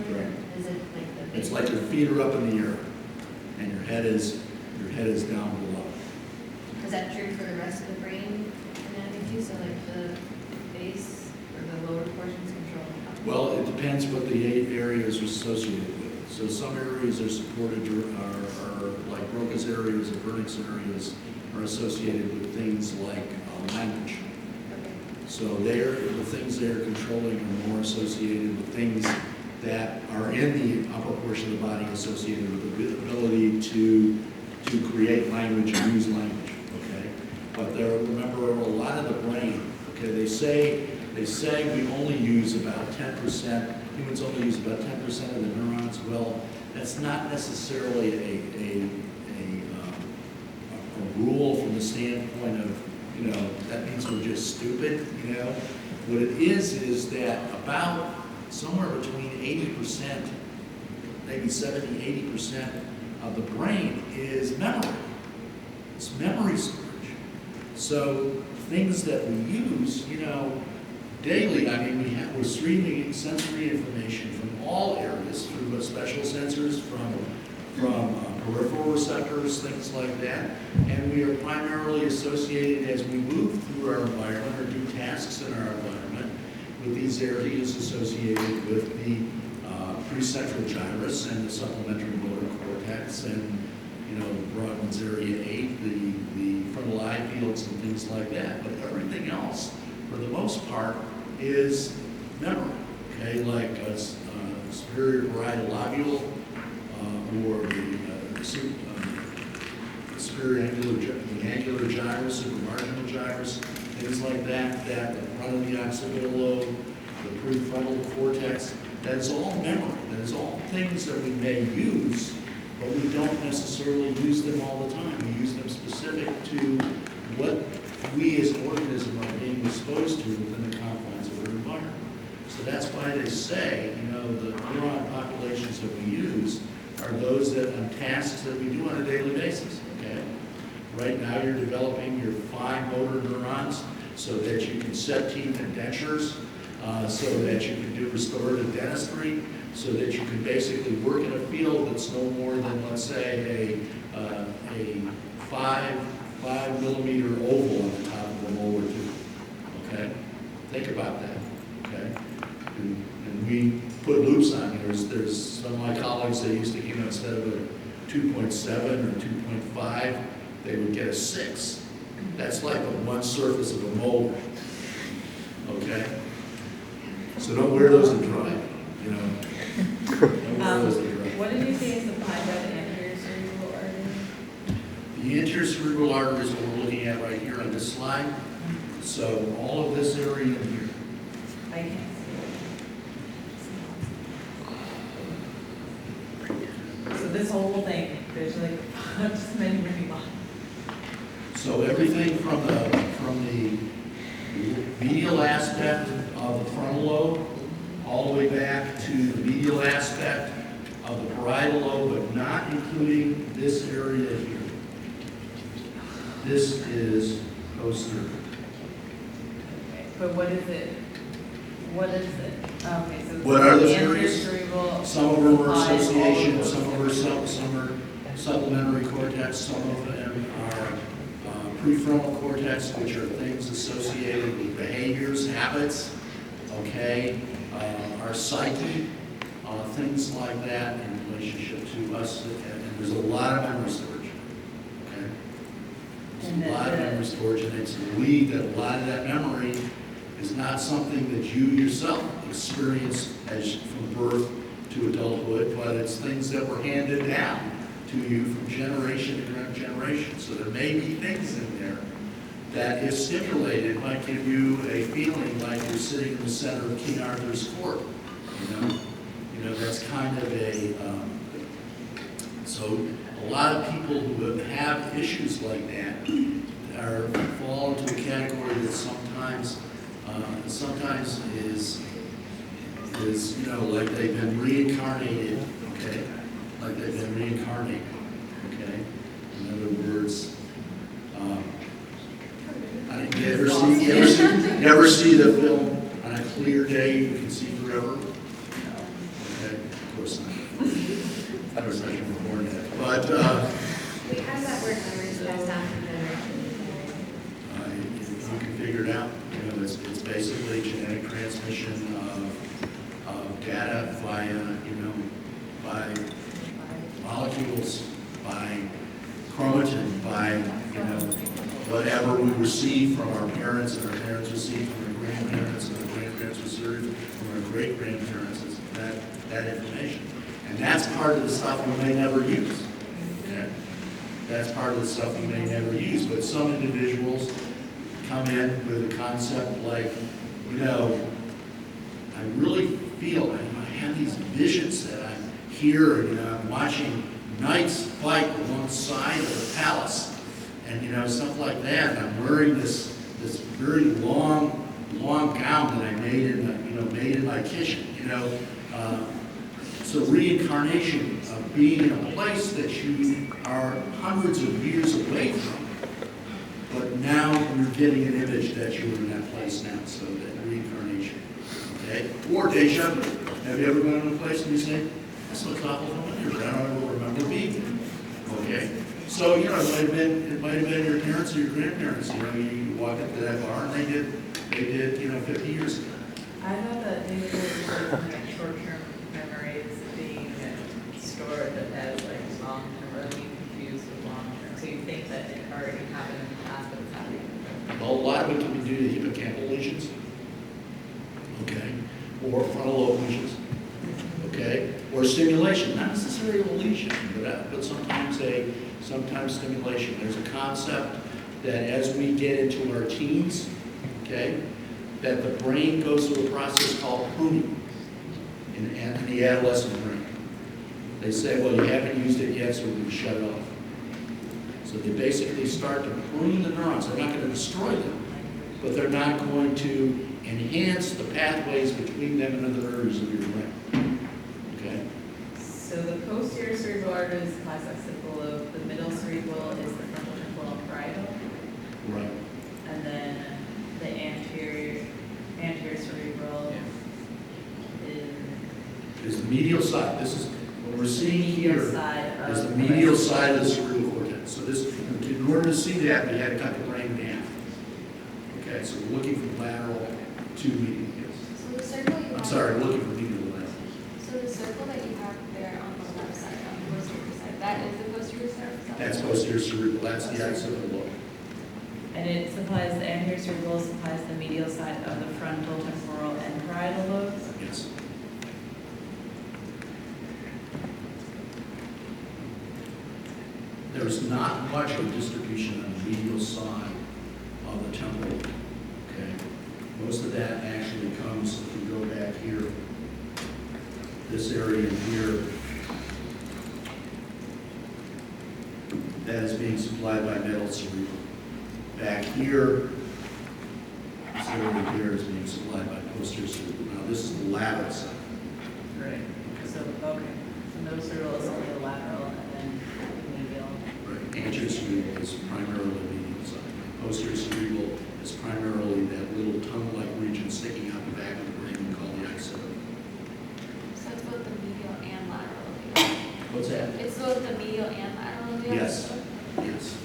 Correct. Is it like the big? It's like your feet are up in the air, and your head is down below. Is that true for the rest of the brain anatomy too? So like the base or the lower portions control? Well, it depends what the areas are associated with. So some areas are supported, are like Broca's areas and Wernicke's areas are associated with things like language. Okay. So the things they're controlling are more associated with things that are in the upper portion of the body associated with the ability to create language and use language, okay? But remember, a lot of the brain, okay, they say we only use about 10%, humans only use about 10% of the neurons. Well, that's not necessarily a rule from the standpoint of, that means we're just stupid, What it is that about somewhere between 80%, maybe 70, 80% of the brain is memory. It's memory storage. So things that we use, daily, we're receiving sensory information from all areas through special sensors, from peripheral receptors, things like that. And we are primarily associated as we move through our environment or do tasks in our environment with these areas associated with the precentral gyrus and the supplementary motor cortex parents and, you know, Broadman's Area 8, the frontal eye fields and things like that. But everything else, for the most part, is memory, okay? Like superior parietal lobule or the superior angular gyrus, supramarginal gyrus, things like that, the front of the occipital lobe, the prefrontal cortex. That is all memory. That is all things that we may use, but we don't necessarily use them all the time. We use them specific to what we as an organism are being exposed to within the confines of our environment. So that's why they say, you know, the neuron populations that we use are those that on tasks that we do on a daily basis, okay? Right now you're developing your fine motor neurons so that you can set teeth and dentures, so that you can do restorative dentistry, so that you can basically work in a field that's no more than, let's say, a 5 millimeter oval on the top of a molar tooth, okay? Think about that, okay? And we put loops on. There's some of my colleagues that used to, you know, instead of a 2.7 or 2.5, they would get a 6. That's like the one surface of a molar, okay? So don't wear those and drive, you know? Don't wear those and drive. What did you say is supplied by the anterior cerebral artery? The anterior cerebral artery is what we're looking at right here on this slide. So all of this area in here. I can't see it. So this whole thing, there's like just many lines. So everything from the medial aspect of the frontal lobe, all the way back to the medial aspect of the parietal lobe, but not including this area here. This is posterior. Okay, but what is it? What is it? Okay, so What are those anterior areas? cerebral Some of them are supplies all association, of some those. are supplementary cortex, some of them are prefrontal cortex, which are things associated with behaviors, habits, okay, our psyche, things like that in relationship to us, and there's a lot of memory storage, okay? There's a lot of memory storage, and it's believed that a lot of that memory is not something that you yourself experience as from birth to adulthood, but it's things that were handed down to you from generation to generation. So there may be things in there that, if stimulated, might give you a feeling like you're sitting in the center of King Arthur's court. You know, that's kind of a. So a lot of people who have issues like that fall into a category that sometimes is you know, like they've been reincarnated. Okay. Like they've been reincarnated, okay? In other words, you ever see the film On a Clear Day You Can See Forever? Okay, of course not. Of course I should have born that. But Wait, how does that work? Memories passed down from generation if you can figure it out, you know, it's basically genetic transmission of data via, you know, by molecules, by chromatin, by, you know, whatever we receive from our parents, and our parents receive from our grandparents, and our grandparents receive from our great-grandparents, it's that information. And that's part of the stuff we may never use. Okay? That's part of the stuff we may never use. But some individuals come in with a concept like, you know, I really feel, I have these visions that I'm here, you know, I'm watching knights fight alongside of the palace, and, you know, stuff like that. And I'm wearing this very long gown that I made in my kitchen, you know. So reincarnation of being in a place that you are hundreds of years away from, but now you're getting an image that you were in that place now. So that reincarnation, okay? Or deja vu. Have you ever gone to a place and you say, this looks awful familiar, but I don't remember being there. Okay? So, you know, it might have been your parents or your grandparents. You know, you walk into that bar and they did, you know, 50 years ago. I thought that they were like short-term memories being stored as like long-term, or the hippocampal lesions, okay, or frontal lobe lesions, okay, or stimulation, not necessarily a lesion, but sometimes stimulation. There's a concept that as we get into our teens, okay, that the brain goes through a process called pruning in the adolescent brain. They say, well, you haven't used it yet, so we can shut it off. So they basically start to prune the neurons. They're not going to destroy them, but they're not going to enhance the pathways between them and other areas of your brain. Okay? So the posterior cerebral artery is the classic symbol of the middle cerebral is the frontal temporal and parietal, Right. and then the anterior cerebral Is the medial side. This is what we're seeing medial here. side of Is the medial side of the cerebral cortex. So this, in order to see that, we had to cut the brain in half. Okay, so we're looking from lateral to medial. So the circle you I'm have. sorry, we're looking from medial to lateral. So the circle that you have there on the left side, on the posterior side, that is the posterior side? That's posterior cerebral. That's the occipital lobe. And it supplies, the anterior cerebral supplies the medial side of the frontal temporal and parietal lobes. Yes. There's not much of distribution on the medial side of the temporal, okay? Most of that actually comes, if we go back here, this area here, that is being supplied by middle cerebral. Back here, this area here is being supplied by posterior cerebral. Now, this is the lateral side. Right. So, okay, so middle cerebral is only the lateral, and then medial. Right. Anterior cerebral is primarily the medial side. Posterior cerebral is primarily that little tongue-like region sticking out the back of the brain we call the occipital. So it's both the medial and lateral. What's that? It's both the medial and lateral of the Yes. occipital? Yes.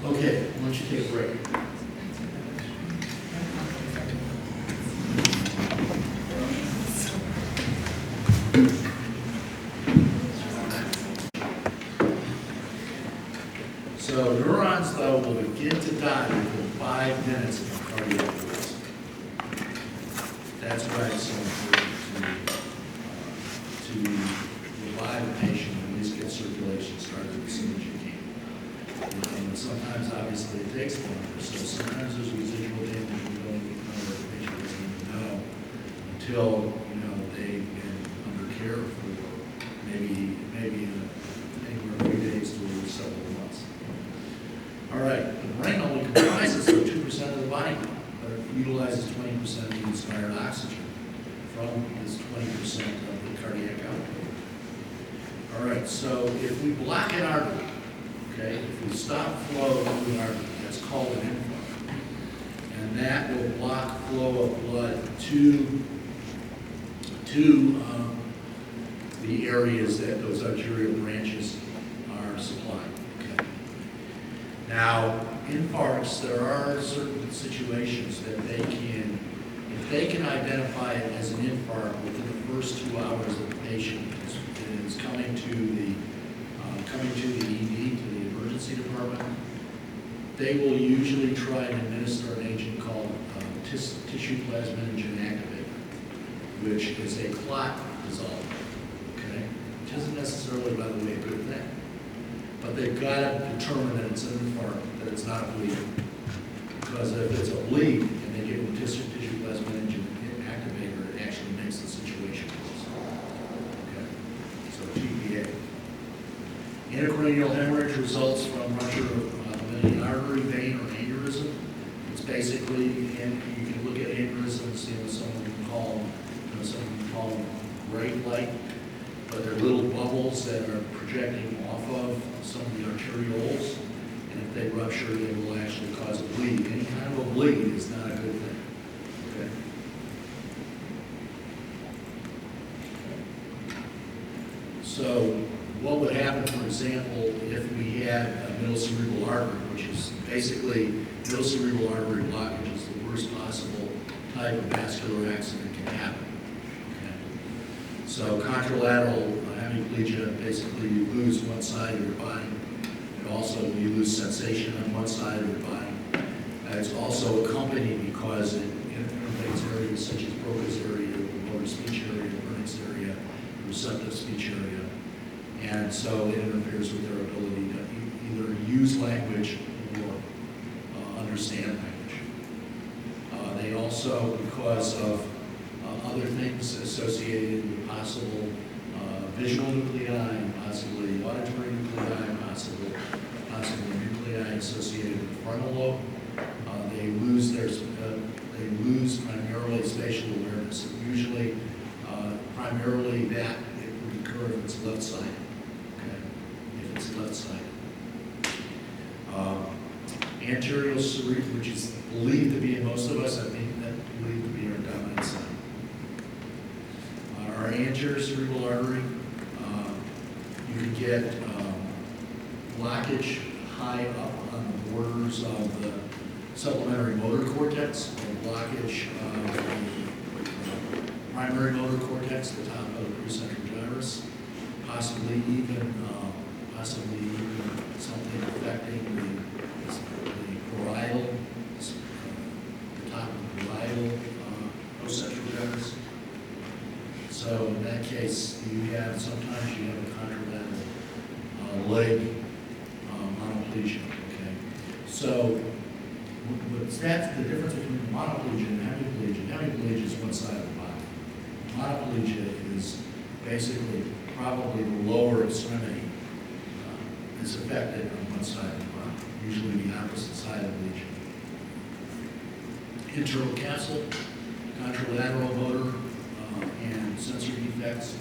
Okay, why don't you take a break? So neurons, though, will begin to die within 5 minutes of cardiac arrest. That's why it's so important to revive a patient and at least get circulation started as soon as you can. And sometimes, obviously, it takes longer. So sometimes there's residual damage we don't even know, or the patient doesn't even know until they've been under care for maybe anywhere from 3 days to several months. All right, the brain only comprises of 2% of the body, but it utilizes 20% of the inspired oxygen from this 20% of the cardiac output. All right, so if we block an artery, okay, if we stop flow through an artery, that's called an infarct. And that will block flow of blood to the areas that those arterial branches are supplying. Okay. Now, infarcts, there are certain situations that if they can identify it as an infarct within the first 2 hours that the patient is coming to the ED, to the emergency department, they will usually try and administer an agent called tissue plasminogen activator, which is a clot dissolver, okay? Which isn't necessarily, by the way, a good thing. But they've got to determine that it's an infarct, that it's not a bleed. Because if it's a bleed and they give them tissue plasminogen activator, it actually makes the situation worse. Okay? So TPA. Intracranial hemorrhage results from rupture of an artery, vein, or aneurysm. It's basically, and you can look at aneurysms, someone can call them great light, but they're little bubbles that are projecting off of some of the arterioles, and if they rupture, they will actually cause a bleed. Any kind of a bleed is not a good thing. Okay? So what would happen, for example, if we had a middle cerebral artery, which is basically middle cerebral artery blockage is the worst possible type of vascular accident can happen. Okay? So contralateral hemiplegia, basically you lose one side of your body It also, you lose sensation on one side of your body. It's also accompanied because it innervates areas such as Broca's area, the motor speech area, the Burnix area, the receptive speech area. And so it interferes with their ability to either use language or understand language. They also, because of other things associated with possible visual nuclei, possibly auditory nuclei, possible nuclei associated with the frontal lobe, they lose primarily spatial awareness. Usually, primarily that it would occur if it's left sided. Okay, if it's left sided. Anterior cerebral, which is believed to be in most of us, I think that believed to be our dominant side. Our anterior cerebral artery, you can get blockage high up on the borders of the supplementary motor cortex, or blockage of the primary motor cortex, the top of the precentral gyrus, possibly even something affecting the parietal, the top of the parietal procentral gyrus. So in that case, sometimes you have a contralateral leg monoplegia. Okay, so that's the difference between monoplegia and hemiplegia. Hemiplegia is one side of the body. Monoplegia is basically probably the lower extremity is affected on one side of the body, usually the opposite side of the lesion. Internal capsule, contralateral motor, and sensory defects.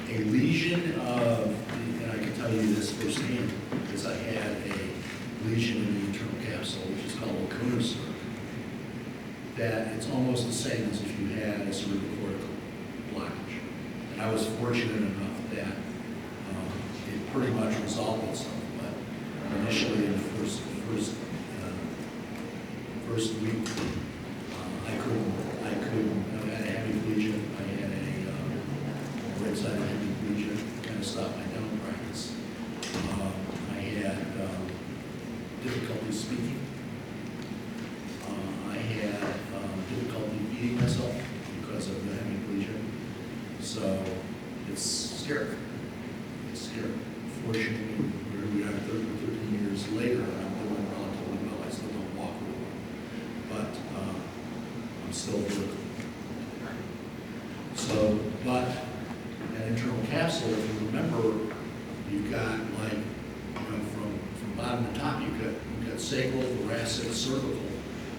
A lesion of, and I can tell you this firsthand, because I had a lesion in the internal capsule, which is called Lacunar circ, that it's almost the same as if you had a cerebrocortical blockage. And I was fortunate enough that it pretty much resolved itself, but initially in the first week, I couldn't, I had a hemiplegia, I had a right-sided hemiplegia, kind of stopped my dental practice. I had difficulty speaking. I had difficulty feeding myself because of the hemiplegia. So it's scary. It's scary. Fortunately, where we are 13 years later, I'm doing relatively well. I still don't walk really well, but I'm still vertical. So, but that internal capsule, if you remember, you've got like, from bottom to top, you've got sacral, thoracic, cervical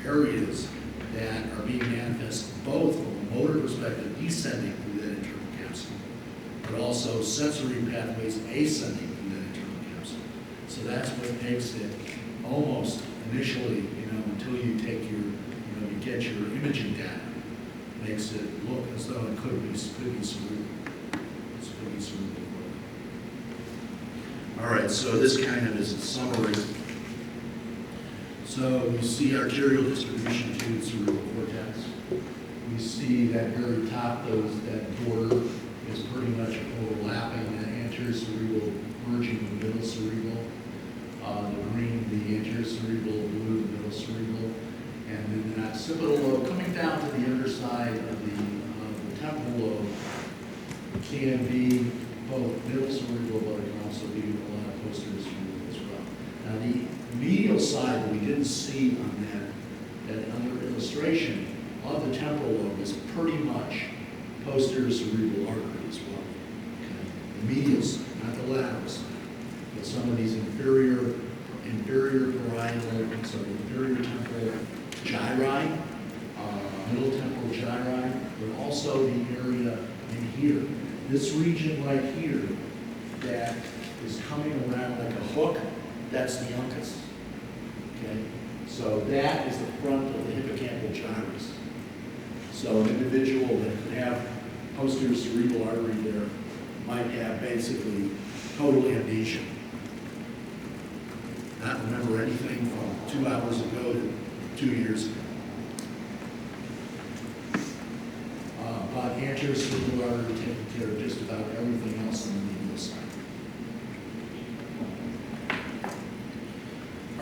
areas that are being manifested both from a motor perspective, descending through that internal capsule, but also sensory pathways ascending through that internal capsule. So that's what makes it almost initially, until you take your, you get your imaging data, makes it look as though it could be cerebral. It could be cerebral. All right, so this kind of is a summary. So you see arterial distribution to the cerebral cortex. We see that very top, that border is pretty much overlapping that anterior cerebral, merging the middle cerebral. The green, the anterior cerebral, blue, the middle cerebral. And then the occipital lobe coming down to the underside of the temporal lobe can be both middle cerebral, but it can also be a lot of posterior cerebral as well. Now the medial side that we didn't see on that other illustration of the temporal lobe is pretty much posterior cerebral artery as well. Okay? The medial side, not the lateral side, but some of these inferior parietal, so inferior temporal gyri, middle temporal gyri, but also the area in here. This region right here that is coming around like a hook, that's the uncus. Okay? So that is the front of the hippocampal gyrus. So an individual that could have posterior cerebral artery there might have basically total amnesia. Not remember anything from 2 hours ago to 2 years ago. But anterior cerebral artery taking care of just about everything else on the medial side.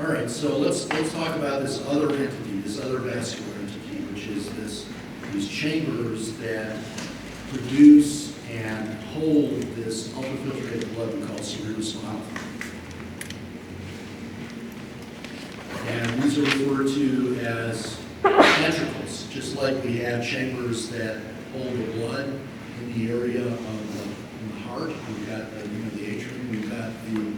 All right, so let's talk about this other entity, this other vascular entity, which is these chambers that produce and hold this ultrafiltrated blood we call cerebrospinal fluid. And these are referred to as ventricles, just like we have chambers that hold the blood in the area of the heart. We've got the atrium, we've got the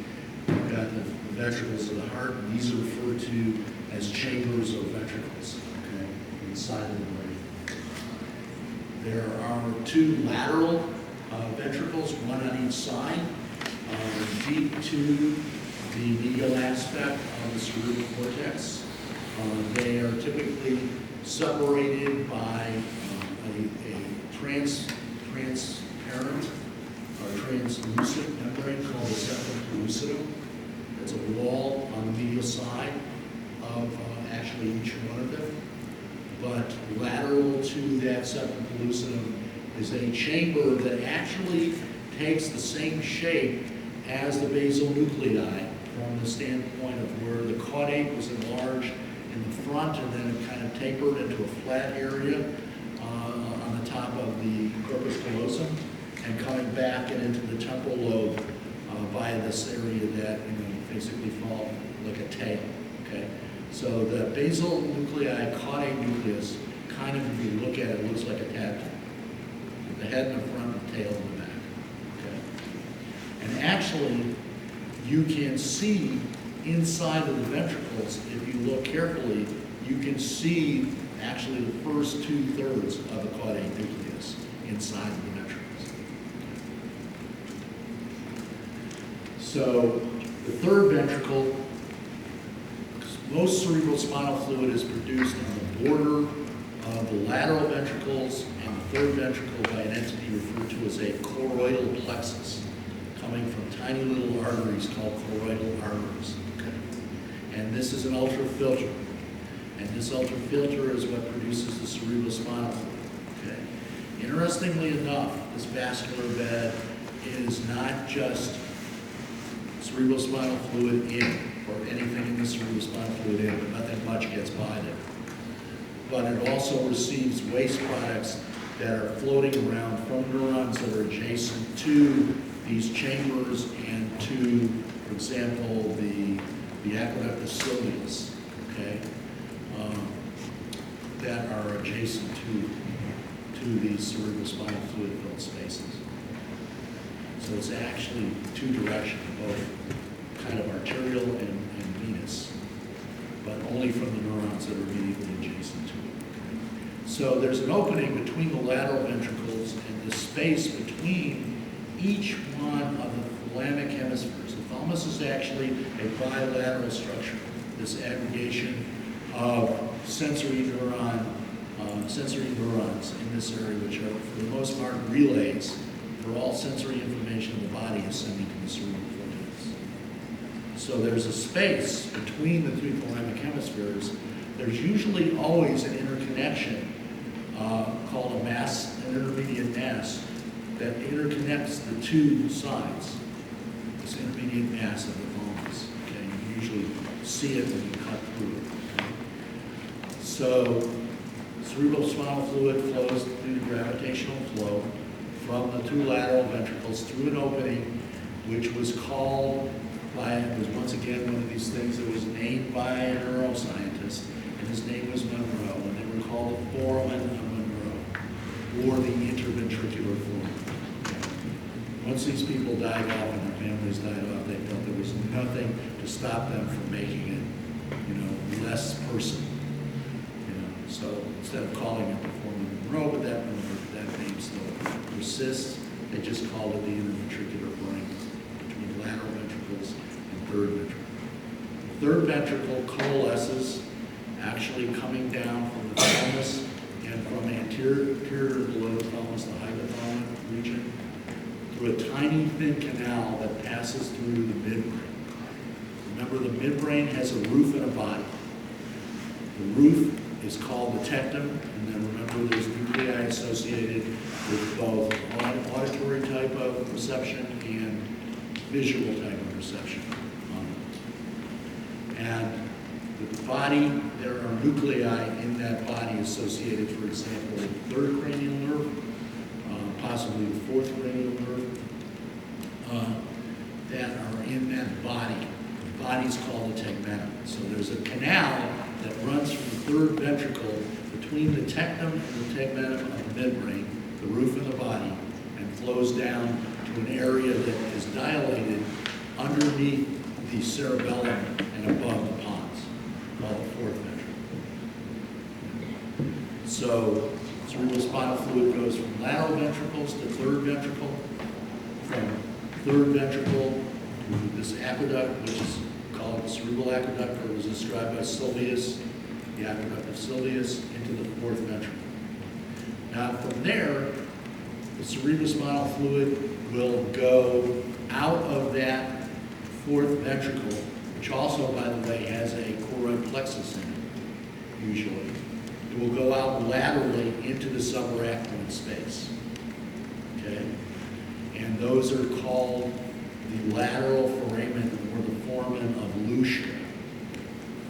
ventricles of the heart, and these are referred to as chambers of ventricles, okay, inside of the brain. There are two lateral ventricles, one on each side, deep to the medial aspect of the cerebral cortex. They are typically separated by a transparent or translucent membrane called the septum pellucidum. It's a wall on the medial side of actually each one of them. But lateral to that septum pellucidum is a chamber that actually takes the same shape as the basal nuclei from the standpoint of where the caudate was enlarged in the front and then it kind of tapered into a flat area on the top of the corpus callosum and coming back and into the temporal lobe by this area that basically fall like a tail. Okay, so the basal nuclei, caudate nucleus, kind of, if you look at it, looks like a tadpole. The head in the front, the tail in the back. Okay, and actually, you can see inside of the ventricles, if you look carefully, you can see actually the first 2/3 of the caudate nucleus inside of the ventricles. So the third ventricle, most cerebrospinal fluid is produced on the border of the lateral ventricles and the third ventricle by an entity referred to as a choroidal plexus, coming from tiny little arteries called choroidal arteries. Okay? And this is an ultrafilter. And this ultrafilter is what produces the cerebrospinal fluid. Okay? Interestingly enough, this vascular bed is not just cerebrospinal fluid in, or anything in the cerebrospinal fluid in, but nothing much gets by there. But it also receives waste products that are floating around from neurons that are adjacent to these chambers and to, for example, the aqueductus cilius, okay, that are adjacent to these cerebrospinal fluid filled spaces. So it's actually two directions, both kind of arterial and venous, but only from the neurons that are immediately adjacent to it. So there's an opening between the lateral ventricles and the space between each one of the thalamic hemispheres. The thalamus is actually a bilateral structure, this aggregation of sensory neurons in this area, which are, for the most part, relays for all sensory information of the body ascending to the cerebral cortex. So there's a space between the three thalamic hemispheres. There's usually always an interconnection called a mass, an intermediate mass, that interconnects the two sides, this intermediate mass of the thalamus. Okay, you usually see it when you cut through it. Okay? So cerebrospinal fluid flows through the gravitational flow from the two lateral ventricles through an opening, which was called by, it was once again one of these things that was named by a neuroscientist, and his name was Monroe, and they were called the foramen of Monroe, or the interventricular foramen. Once these people died off and their families died off, they felt there was nothing to stop them from making it, less personal. So instead of calling it the foramen of Monroe, but that name still persists, they just called it the interventricular foramen between lateral ventricles and third ventricle. The third ventricle coalesces, actually coming down from the thalamus and from anterior to below the thalamus, the hypothalamic region, through a tiny thin canal that passes through the midbrain. Remember, the midbrain has a roof and a body. The roof is called the tectum, and then remember there's nuclei associated with both auditory type of perception and visual type of perception. And body, there are nuclei in that body associated, for example, with the third cranial nerve, possibly the fourth cranial nerve, that are in that body. The body's called the tegmentum. So there's a canal that runs from the third ventricle between the tectum and the tegmentum of the midbrain, the roof of the body, and flows down to an area that is dilated underneath the cerebellum and above the pons, called the fourth ventricle. So cerebrospinal fluid goes from lateral ventricles to third ventricle, from third ventricle to this aqueduct, which is called the cerebral aqueduct, or was described by Sylvius, the aqueduct of Sylvius, into the fourth ventricle. Now from there, the cerebrospinal fluid will go out of that fourth ventricle, which also, by the way, has a choroid plexus in it, usually. It will go out laterally into the subarachnoid space, okay? And those are called the lateral foramen or the foramen of Luschka,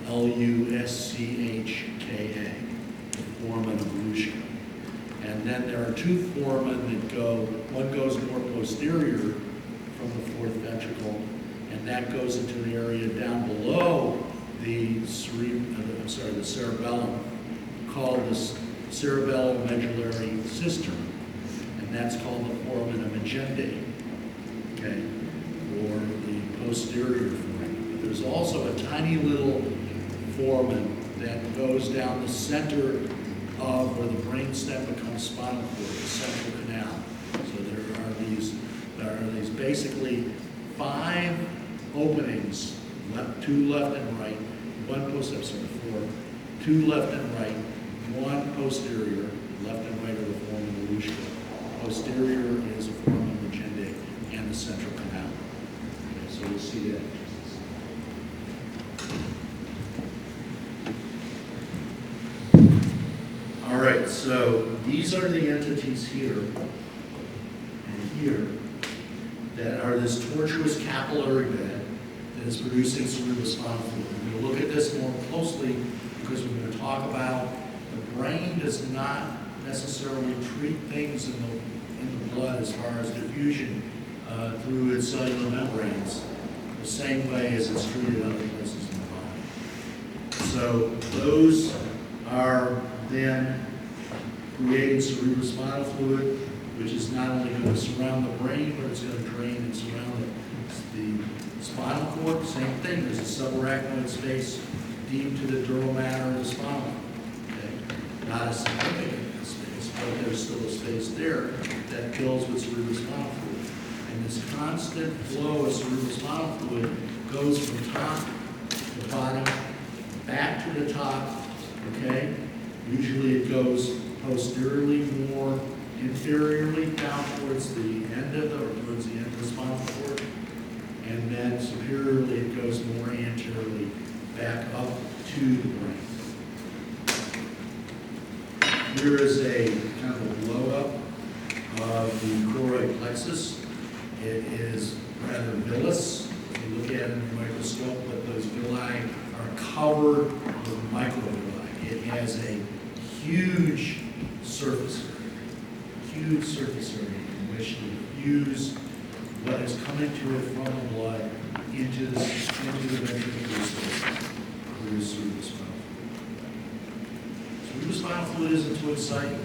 Luschka, the foramen of Luschka. And then there are two foramen that go, one goes more posterior from the fourth ventricle, and that goes into an area down below the cerebellum, called the cerebellomedullary cistern, and that's called the foramen of Magendie, okay, or the posterior foramen. But there's also a tiny little foramen that goes down the center of where the brainstem becomes spinal cord, the central canal. So there are these basically 5 openings, two left and right, one four, 2 left and right, 1 posterior, left and right of the foramen of Luschka. Posterior is a foramen of Magendie and the central canal. Okay, so we'll see that. All right, so these are the entities here and here that are this tortuous capillary bed that is producing cerebrospinal fluid. We're going to look at this more closely because we're going to talk about the brain does not necessarily treat things in the blood as far as diffusion through its cellular membranes the same way as it's treated other places in the body. So those are then creating cerebrospinal fluid, which is not only going to surround the brain, but it's going to drain and surround the spinal cord. Same thing, there's a subarachnoid space deep to the dural matter of the spinal cord. Okay? Not a significant space, but there's still a space there that fills with cerebrospinal fluid. And this constant flow of cerebrospinal fluid goes from top to the bottom, back to the top, okay? Usually it goes posteriorly, more inferiorly down towards the end of towards the end of the spinal cord, and then superiorly it goes more anteriorly back up to the brain. Here is a kind of a blow-up of the choroid plexus. It is rather villous. If you look at it in the microscope, but those villi are covered with microvilli. It has a huge surface area in which to diffuse what is coming to it from the blood into the ventricular space through cerebrospinal fluid. Cerebrospinal fluid isn't too exciting.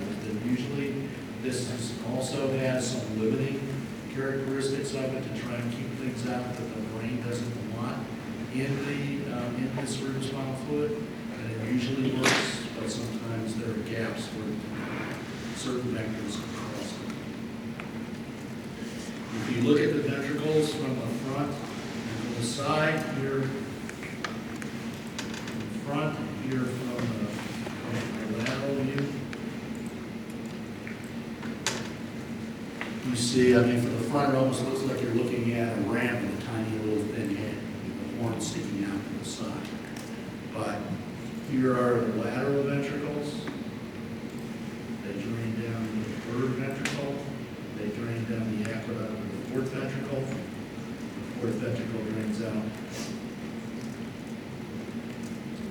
Usually this also has some limiting characteristics of it to try and keep things out that the brain doesn't want in the cerebrospinal fluid, and it usually works, but sometimes there are gaps where certain vectors can cross it. If you look at the ventricles from the front and from the side here, in front here from the lateral view, you see, I mean, from the front, it almost looks like you're looking at a ram with a tiny little thin head, with the horn sticking out to the side. But here are the lateral ventricles. They drain down the third ventricle. They drain down the aqueduct of the fourth ventricle. The fourth ventricle drains out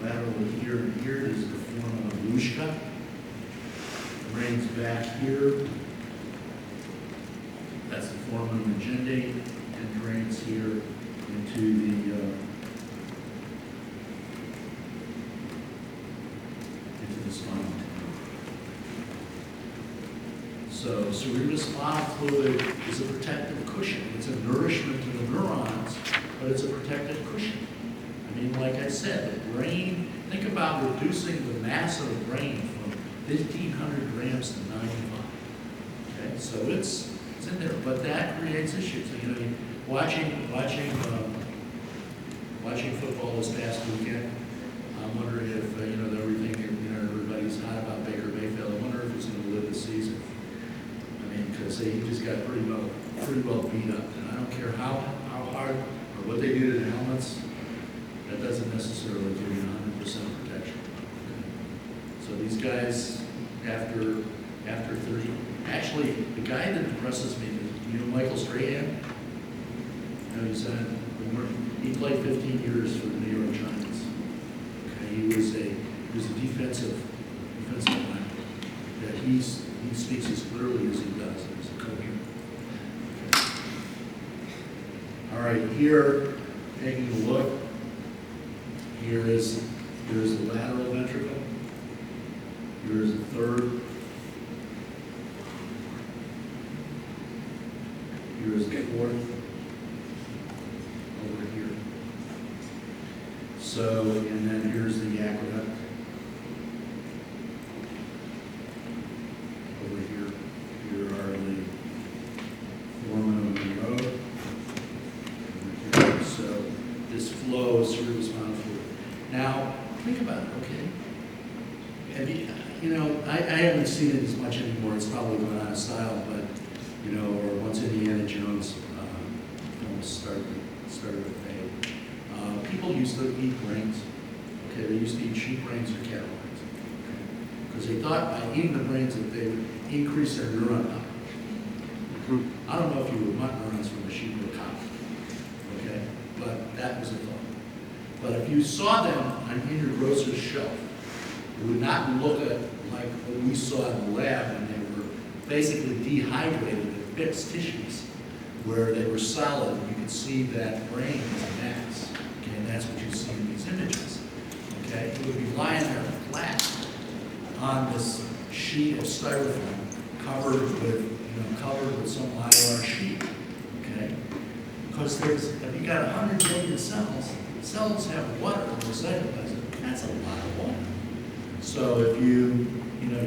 lateral here and here is the foramen of Luschka. Drains back here. That's the foramen of Magendate, and drains here into the spinal tendon. So cerebrospinal fluid is a protective cushion. It's a nourishment to the neurons, but it's a protective cushion. I mean, like I said, the brain, think about reducing the mass of the brain from 1,500 grams to 95. Okay, so it's in there, but that creates issues. You know, watching football this past weekend, I'm wondering if, everything, everybody's hot about Baker Mayfield. I wonder if he's going to live the season. I mean, because he just got pretty well beat up. And I don't care how hard or what they do to the helmets, that doesn't necessarily give you 100% protection. So these guys, after 30, actually, the guy that impresses me is, Michael Strahan. He played 15 years for the New York Giants. Okay, he was a defensive lineman. That he speaks as clearly as he does as a coach. Okay. All right, here, taking a look. Here's the lateral ventricle. Here's the third. Here's the fourth. Over here. So, and then here's the aqueduct. Over here. Here are the foramen of the road. Over here. So this flow is cerebrospinal fluid. Now, think about it, okay? I haven't seen it as much anymore. It's probably gone out of style, but, or once Indiana Jones films started to fade. People used to eat brains. Okay, they used to eat sheep brains or cattle brains. Because they thought by eating the brains that they would increase their neuron output. I don't know if you would want neurons from a sheep or a cow. Okay, but that was a thought. But if you saw them in your grocer's shelf, it would not look like what we saw in the lab when they were basically dehydrated and fixed tissues, where they were solid. You could see that brain as a mass. Okay, and that's what you see in these images. Okay, it would be lying there flat on this sheet of styrofoam, covered with some IR sheet. Okay, because if you got 100 billion cells have water in the cytoplasm. That's a lot of water. So if you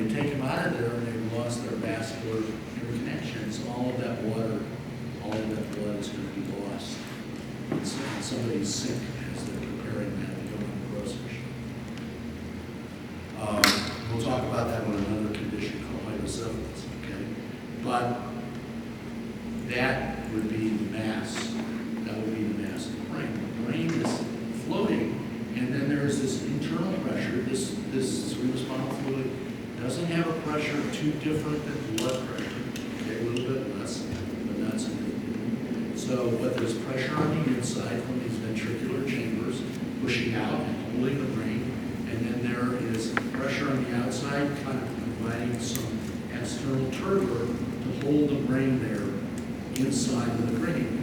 take them out of there and they've lost their vascular interconnections, all of that water, all of that blood is going to be lost in somebody's sink as they're preparing that to go in the grocery store. We'll talk about that with another condition called hydrocephalus. Okay, but that would be the mass. That would be the mass of the brain. The brain is floating, and then there's this internal pressure. This cerebrospinal fluid doesn't have a pressure too different than blood pressure. Okay, a little bit less, but not significant. So, but there's pressure on the inside from these ventricular chambers pushing out and holding the brain, and then there is pressure on the outside, kind of providing some external turbor to hold the brain there inside of the brain.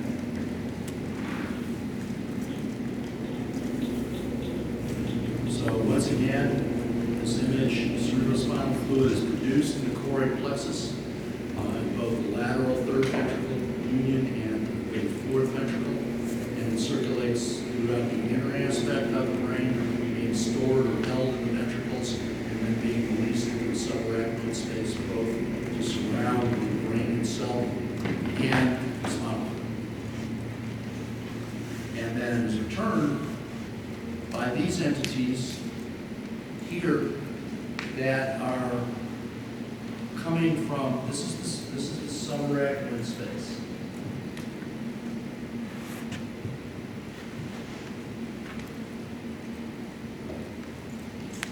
So once again, this image, cerebrospinal fluid is produced in the choroid plexus, in both the lateral third ventricle union and the fourth ventricle, and it circulates throughout the inner aspect of the brain, being stored or held in the ventricles, and then being released into the subarachnoid space, both to surround the brain itself and the spinal fluid. And then it is returned by these entities here that are coming from, this is the subarachnoid space.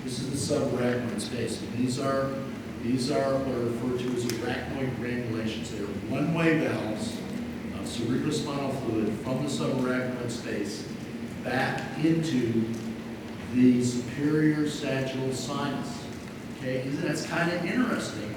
This is the subarachnoid space. And these are what are referred to as arachnoid granulations. They are one-way valves of cerebrospinal fluid from the subarachnoid space back into the superior sagittal sinus. Okay, and that's kind of interesting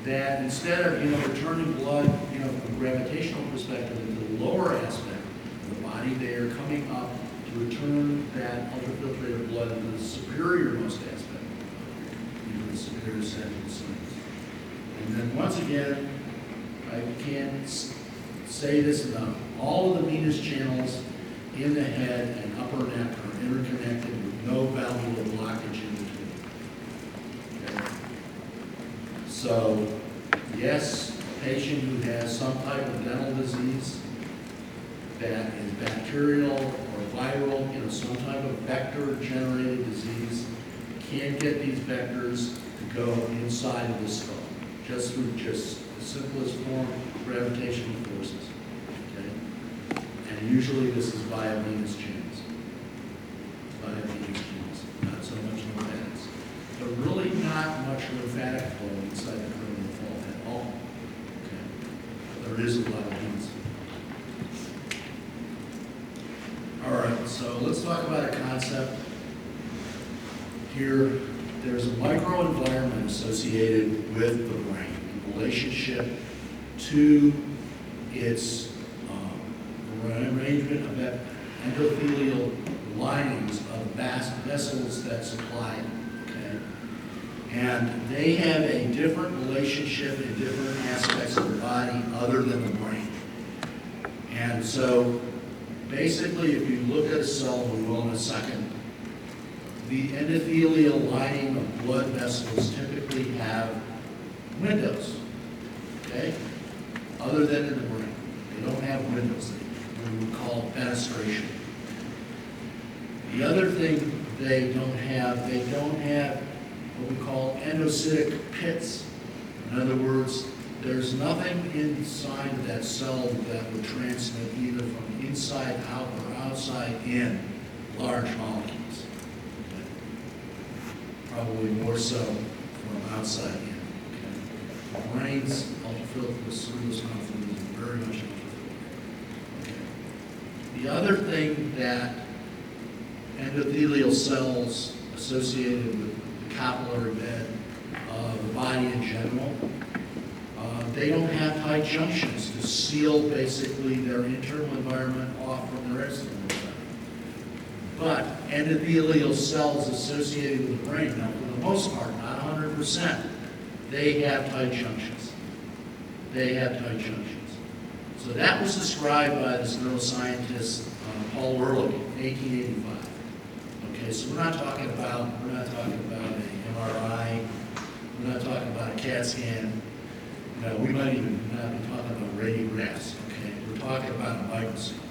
that instead of, returning blood, from a gravitational perspective into the lower aspect of the body, they are coming up to return that ultrafiltrated blood into the superiormost aspect, into the superior sagittal sinus. And then once again, I can't say this enough, all of the venous channels in the head and upper neck are interconnected with no valvular blockage in between. Okay? So, yes, a patient who has some type of dental disease that is bacterial or viral, some type of vector-generated disease, can get these vectors to go inside of the skull, just through just the simplest form of gravitational forces. Okay? And usually this is via venous channels. Via venous channels, not so much lymphatics. But really not much lymphatic flow inside the cranial fold at all. Okay? But there is a lot of venous. All right, so let's talk about a concept here. There's a microenvironment associated with the brain in relationship to its arrangement of that endothelial linings of vessels that supply it, okay? And they have a different relationship in different aspects of the body other than the brain. And so basically, if you look at a cell, we will in a second, the endothelial lining of blood vessels typically have windows, okay? Other than in the brain. They don't have windows. We would call fenestration. The other thing they don't have what we call endocytic pits. In other words, there's nothing inside of that cell that would transmit either from inside out or outside in large molecules. Okay? Probably more so from outside in. Okay? The brain's ultrafiltered, the cerebral spinal fluid is very much ultrafiltered. Okay? The other thing that endothelial cells associated with the capillary bed of the body in general, they don't have tight junctions to seal basically their internal environment off from their external environment. But endothelial cells associated with the brain, now for the most part, not 100%, they have tight junctions. They have tight junctions. So that was described by this neuroscientist, Paul Ehrlich, in 1885. Okay, so we're not talking about an MRI, we're not talking about a CAT scan. No, we might even not be talking about radiographs, okay? We're talking about a microscope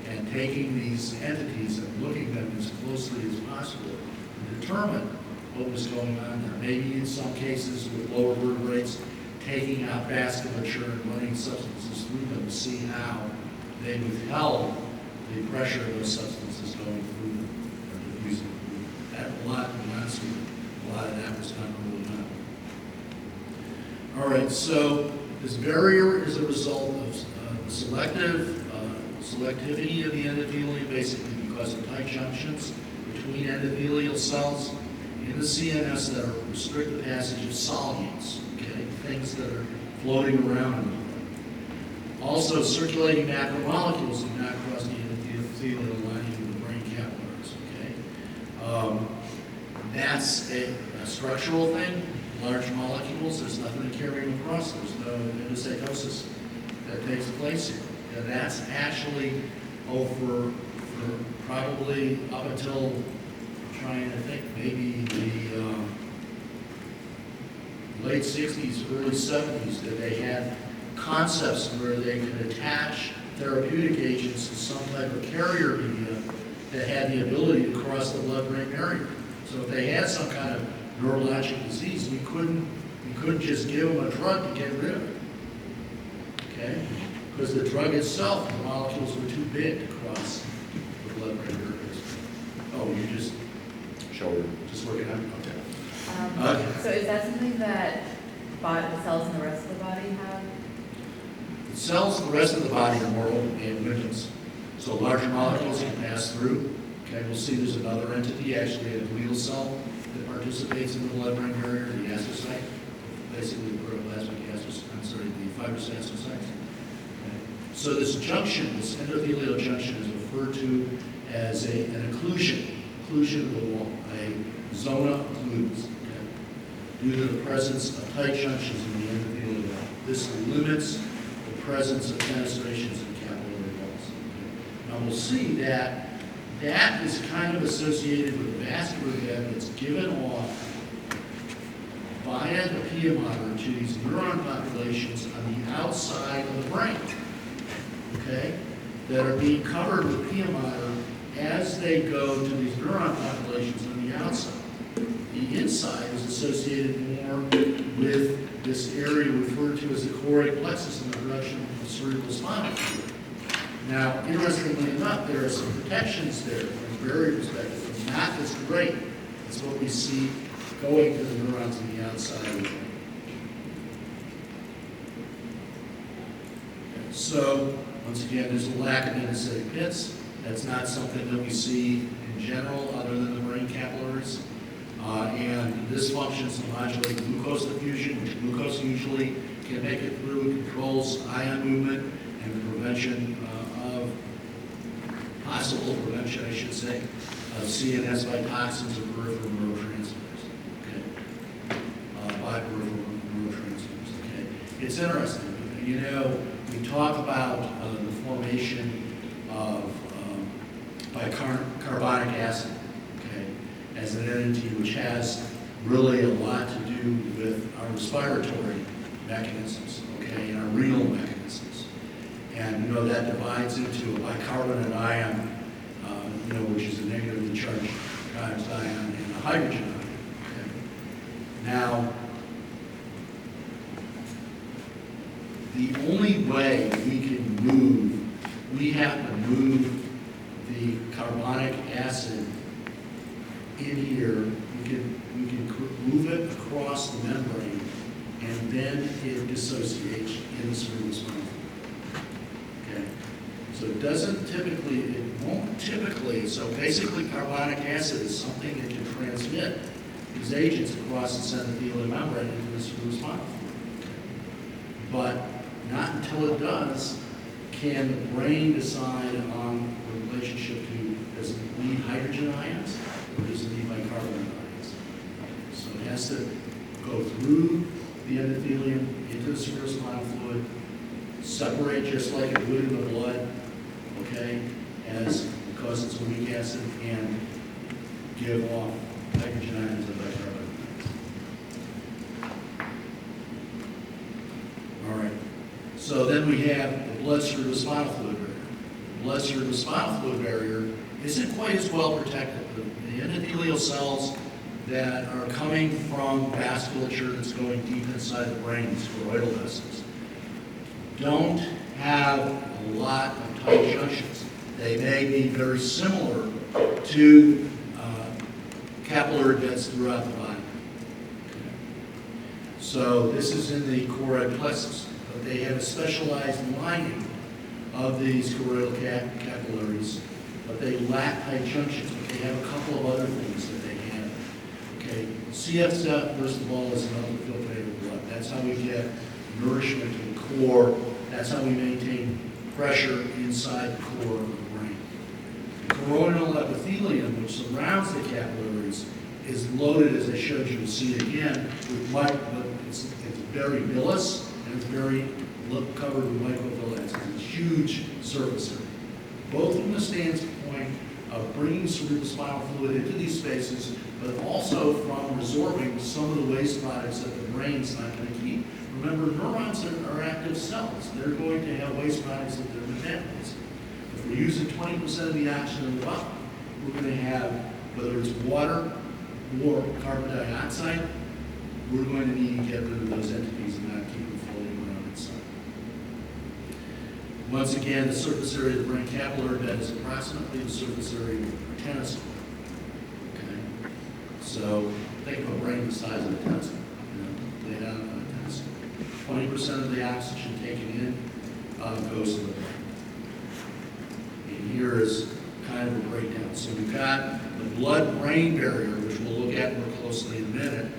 and taking these entities and looking at them as closely as possible to determine what was going on there. Maybe in some cases with lower vertebrates, taking out vasculature and running substances through them to see how they withheld the pressure of those substances going through them or diffusing through them. That a lot, to be honest with you, a lot of that was done early on. All right, so this barrier is a result of selectivity of the endothelium, basically because of tight junctions between endothelial cells in the CNS that restrict the passage of solutes, okay, things that are floating around in the brain. Also, circulating macromolecules do not cross the endothelial lining of the brain capillaries, okay? That's a structural thing. Large molecules, there's nothing to carry them across. There's no endocytosis that takes place here. And that's actually for probably up until, I'm trying to think, maybe the late 60s, early 70s, that they had concepts where they could attach therapeutic agents to some type of carrier media that had the ability to cross the blood-brain barrier. So if they had some kind of neurologic disease, we couldn't just give them a drug to get rid of it, okay? Because the drug itself, the molecules were too big to cross the blood-brain barrier. Oh, you just working on it? Okay. So is that something that the cells in the rest of the body have? The cells in the rest of the body are more open and windows, so larger molecules can pass through. Okay, we'll see there's another entity, actually a glial cell, that participates in the blood-brain barrier, the astrocyte, basically the protoplasmic the fibrous astrocytes. Okay. So this junction, this endothelial junction, is referred to as an occlusion of the wall, a zona occlusus, okay, due to the presence of tight junctions in the endothelial wall. This limits the presence of fenestrations in capillary walls. Okay. Now we'll see that that is kind of associated with vascular bed that's given off via the pia mater to these neuron populations on the outside of the brain, okay, that are being covered with pia mater as they go to these neuron populations on the outside. The inside is associated more with this area referred to as the choroid plexus in the direction of the cerebral spinal fluid. Now, interestingly enough, there are some protections there from a barrier perspective, but not as great as what we see going to the neurons on the outside of the brain. Okay, so, once again, there's a lack of endocytic pits. That's not something that we see in general other than the brain capillaries. And this functions to modulate glucose diffusion, which glucose usually can make it through. It controls ion movement and the prevention possible prevention, I should say, of CNS by toxins or peripheral neurotransmitters. Okay, by peripheral neurotransmitters. Okay, it's interesting. You know, we talk about the formation of bicarbonic acid. Okay, as an entity which has really a lot to do with our respiratory mechanisms. Okay, and our renal mechanisms. And you know that divides into a bicarbonate ion, which is a negatively charged ion, and a hydrogen ion. Okay. Now, the only way we have to move the carbonic acid in here. We can move it across the membrane, and then it dissociates in the cerebral spinal fluid. Okay. So it doesn't typically, it won't typically, so basically carbonic acid is something that can transmit these agents across the endothelial membrane into the cerebral spinal fluid. Okay. But not until it does can the brain decide on the relationship to, does it need hydrogen ions or does it need bicarbonate ions? So it has to go through the endothelium into the cerebral spinal fluid, separate just like it would in the blood, okay, because it's a weak acid, and give off hydrogen ions and bicarbonate ions. All right. So then we have the blood-cerebrospinal fluid barrier. The blood-cerebrospinal fluid barrier isn't quite as well protected. The endothelial cells that are coming from vasculature that's going deep inside the brain, these choroidal vessels, don't have a lot of tight junctions. They may be very similar to capillary beds throughout the body. Okay. So this is in the choroid plexus, but they have a specialized lining of these choroidal capillaries, but they lack tight junctions, but they have a couple of other things that they have. Okay, CSF, first of all, is an unfiltrated blood. That's how we get nourishment to the core. That's how we maintain pressure inside the core of the brain. The coronal epithelium, which surrounds the capillaries, is loaded, as I showed you, to see it again, with it's very villous, and it's very covered with microvilli. It's a huge surface area. Both from the standpoint of bringing cerebrospinal fluid into these spaces, but also from resorbing some of the waste products that the brain's not going to keep. Remember, neurons are active cells. They're going to have waste products that they're metabolizing. If we're using 20% of the oxygen in the body, we're going to have, whether it's water or carbon dioxide, we're going to need to get rid of those entities and not keep them floating around inside. Once again, the surface area of the brain capillary bed is approximately the surface area of a tennis court. Okay? So think of a brain the size of a tennis court. Lay down on a tennis court. 20% of the oxygen taken in goes to the brain. And here is kind kind of a breakdown. So we've got the blood-brain barrier, which we'll look at more closely in a minute,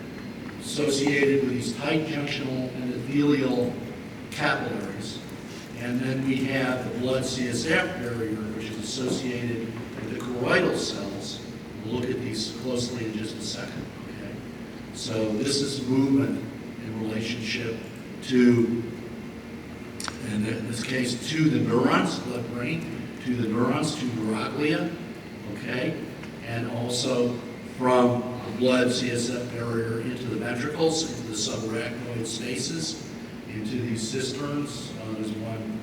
associated with these tight junctional endothelial capillaries. And then we have the blood-CSF barrier, which is associated with the choroidal cells. We'll look at these closely in just a second, okay? So this is movement in relationship to, in this case, to the neurons, blood-brain, to the neurons, to neuroglia, okay? And also from the blood-CSF barrier into the ventricles, into the subarachnoid spaces, into these cisterns. There's one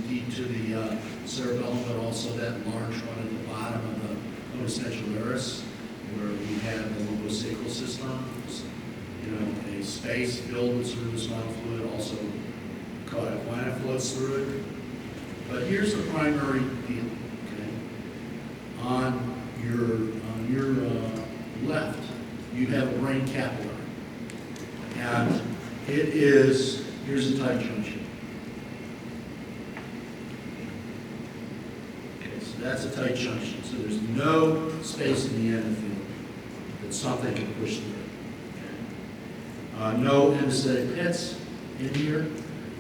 deep to the cerebellum, but also that large one at the bottom of the lotus necularis, where we have the lumbosacral cistern, you know, a space filled with cerebrospinal fluid, also caudate flows through it. But here's the primary deal, okay? On your left, you have a brain capillary. And it is, here's a tight junction. Okay, so that's a tight junction. So there's no space in the endothelium that something can push through. Okay. No endocytic pits in here.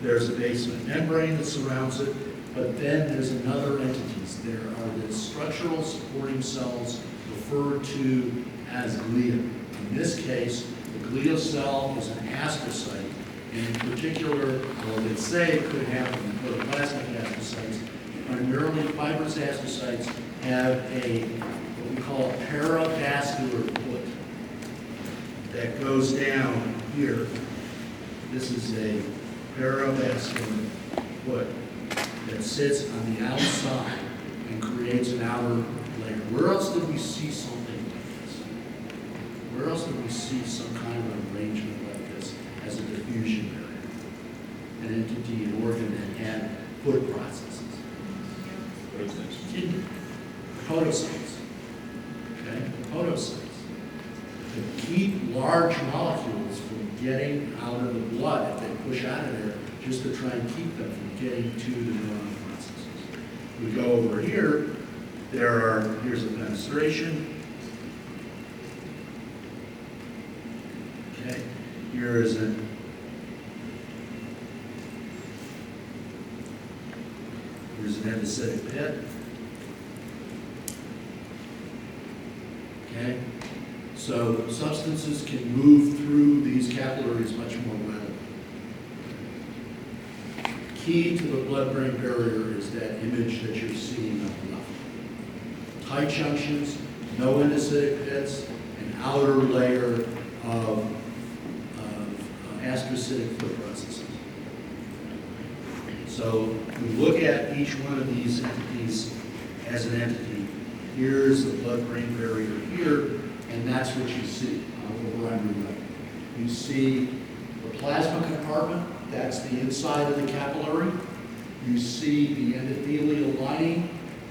There's a basement membrane that surrounds it. But then there's another entities. There are the structural supporting cells referred to as glia. In this case, the glial cell is an astrocyte. And in particular, well, they say it could happen in protoplasmic astrocytes. Primarily, fibrous astrocytes have what we call a paravascular foot that goes down here. This is a paravascular foot that sits on the outside and creates an outer layer. Where else did we see something like this? Where else did we see some kind of arrangement like this as a diffusion barrier? An entity, an organ that had foot processes. Kidney. Podocytes. Okay? Podocytes. To keep large molecules from getting out of the blood, if they push out of there, just to try and keep them from getting to the neuron processes. We go over here, here's a fenestration. Okay, here's an endocytic pit. Okay, so substances can move through these capillaries much more readily. Key to the blood-brain barrier is that image that you're seeing on the left. Tight junctions, no endocytic pits, an outer layer of astrocytic foot processes. So we look at each one of these entities as an entity. Here's the blood-brain barrier here, and that's what you see over on your right. You see the plasma compartment. That's the inside of the capillary. You see the endothelial lining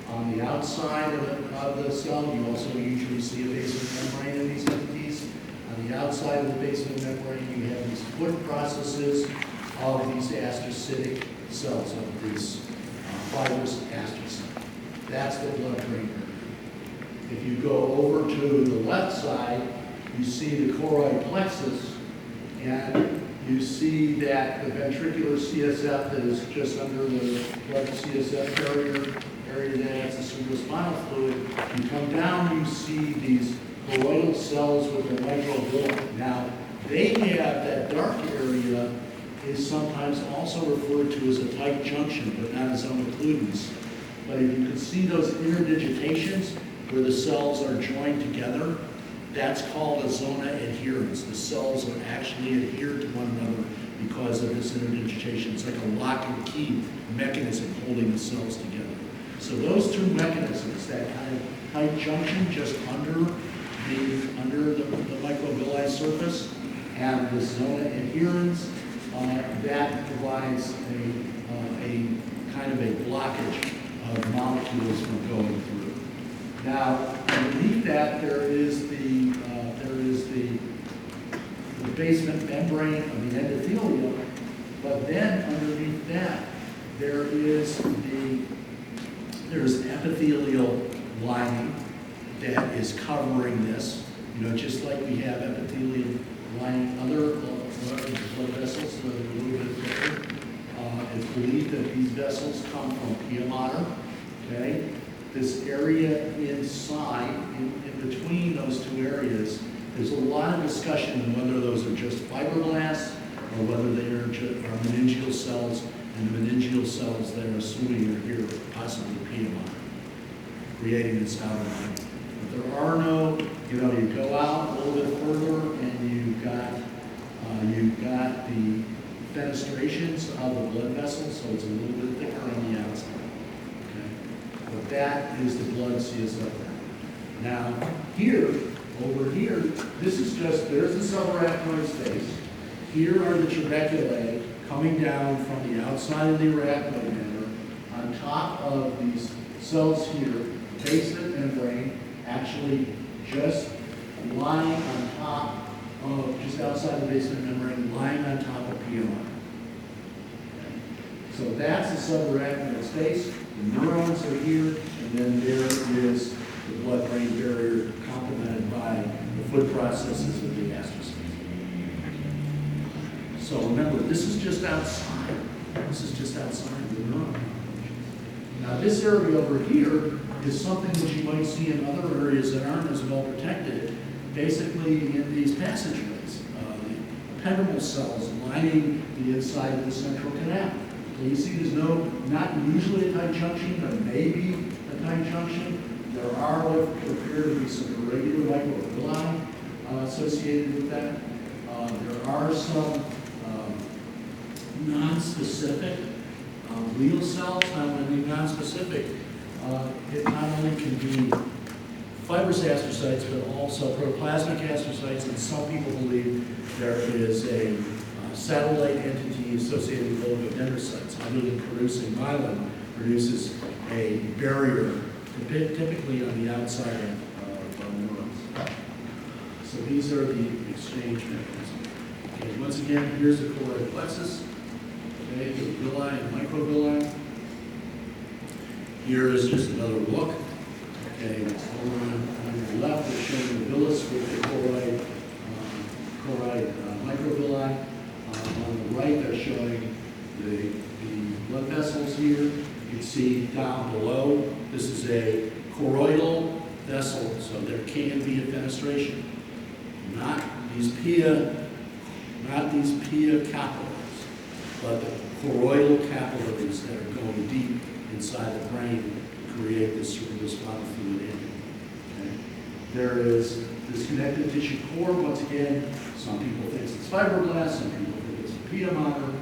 on the outside of the cell. You also usually see a basement membrane in these entities. On the outside of the basement membrane, you have these foot processes of these astrocytic cells, of these fibrous astrocytes. That's the blood-brain barrier. If you go over to the left side, you see the choroid plexus, and you see that the ventricular CSF that is just under the blood CSF barrier, area that has the cerebrospinal fluid. You come down, you see these choroidal cells with the microvilli. Now, they have that dark area is sometimes also referred to as a tight junction, but not a zona occludens. But if you can see those interdigitations where the cells are joined together, that's called a zona adherence. The cells are actually adhered to one another because of this interdigitation. It's like a lock and key mechanism holding the cells together. So those two mechanisms, that kind of tight junction just under the microvilli surface, and the zona adherence, that provides a kind of a blockage of molecules from going through. Now, underneath that, there is the basement membrane of the endothelium, but then underneath that, there's epithelial lining that is covering this, you know, just like we have epithelium lining other blood vessels that are a little bit thicker. It's believed that these vessels come from pia mater, okay? This area inside, in between those two areas, there's a lot of discussion on whether those are just fibroblasts or whether they are meningeal cells, and the meningeal cells that are swimming are here, possibly pia mater, creating this outer line. But there are no, you know, you go out a little bit further and you've got the fenestrations of the blood vessels, so it's a little bit thicker on the outside. Okay? But that is the blood CSF. Now, here, over here, this is just, there's the subarachnoid space. Here are the trabeculae coming down from the outside of the arachnoid membrane on top of these cells here, basement membrane, actually just lying on top of, just outside the basement membrane, lying on top of pia mater. Okay. So that's the subarachnoid space. The neurons are here, and then there is the blood-brain barrier complemented by the foot processes of the astrocytes. So remember, this is just outside. This is just outside the neuron. Now this area over here is something that you might see in other areas that aren't as well protected, basically in these passageways. The ependymal cells lining the inside of the central canal. So you see there's not usually a tight junction, but maybe a tight junction. There are what appear to be some irregular microvilli associated with that. There are some non-specific glial cells. Now, when they're non-specific, it not only can be fibrous astrocytes, but also protoplasmic astrocytes, and some people believe there is a satellite entity associated with oligodendrocytes. Other than producing myelin, produces a barrier, typically on the outside of neurons. So these are the exchange mechanisms. Okay, once again, here's the choroidal plexus. Okay, the villi and microvilli. Here is just another look. Okay, over on the left is showing the villus with the choroid microvilli. On the right, they're showing the blood vessels here. You can see down below, this is a choroidal vessel, so there can be a fenestration. Not these pia capillaries, but the choroidal capillaries that are going deep inside the brain to create this cerebrospinal fluid engine. Okay? There is this connective tissue core. Once again, some people think it's fibroblasts, some people think it's pia mater,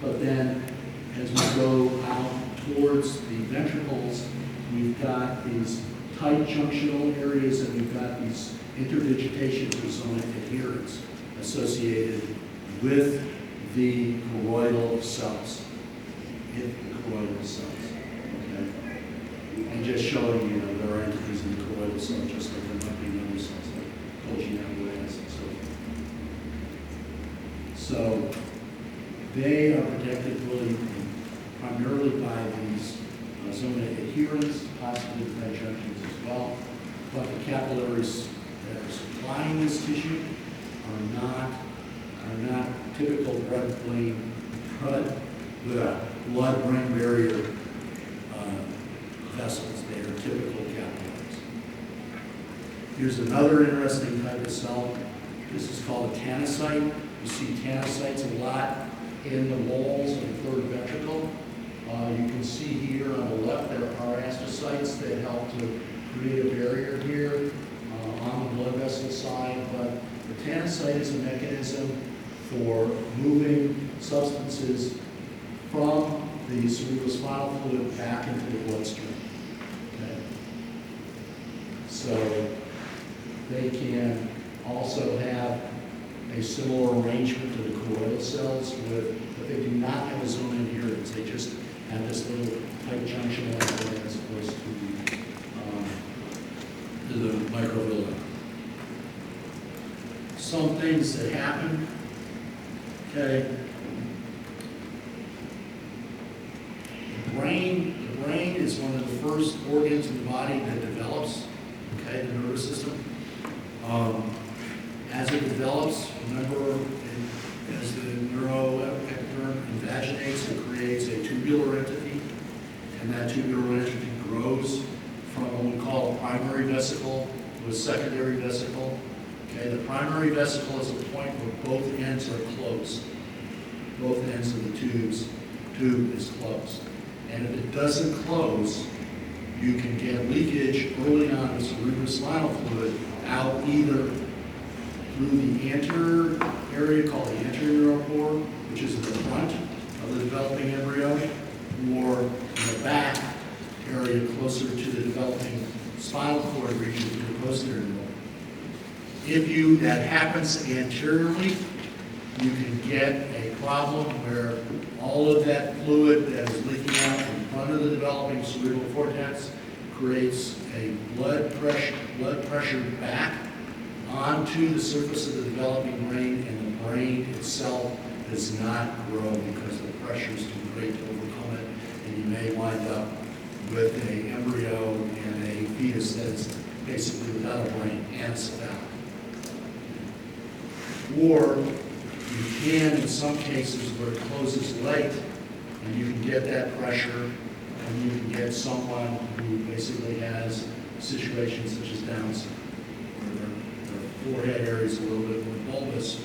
but then as we go out towards the ventricles, we've got these tight junctional areas, and we've got these interdigitation to zona adherence associated with the choroidal cells, okay? And just showing you, there are entities in the choroidal cell, just like there might be in other cells, like Golgi apparatus and so forth. So they are protected really primarily by these zona adherence, possibly the tight junctions as well. But the capillaries that are supplying this tissue are not typical blood-brain barrier vessels. They are typical capillaries. Here's another interesting type of cell. This is called a tanocyte. You see tanocytes a lot in the walls of the third ventricle. You can see here on the left there are astrocytes that help to create a barrier here on the blood vessel side, but the tanocyte is a mechanism for moving substances from the cerebrospinal fluid back into the bloodstream. Okay. So they can also have a similar arrangement to the choroidal cells, but they do not have a zone adherence. They just have this little tight junction area as opposed to the microvilli. Some things that happen, okay. The brain is one of the first organs in the body that develops, okay, the nervous system. As it develops, remember, as the neuroectoderm invaginates, it creates a tubular entity, and that tubular entity grows from what we call a primary vesicle to a secondary vesicle. Okay, the primary vesicle is a point where both ends are closed. Both ends of the tube is closed. And if it doesn't close, you can get leakage early on of cerebrospinal fluid out either through the anterior area called the anterior neuropore, which is in the front of the developing embryo, or in the back area closer to the developing spinal cord region to the posterior neuropore. If that happens anteriorly, you can get a problem where all of that fluid that is leaking out in front of the developing cerebral cortex creates a blood pressure back onto the surface of the developing brain, and the brain itself does not grow because the pressure is too great to overcome it, and you may wind up with an embryo and a fetus that is basically without a brain, anecephalic. Or you can, in some cases, where it closes late, and you can get that pressure, and you can get someone who basically has situations such as Down syndrome, where their forehead area is a little bit more bulbous,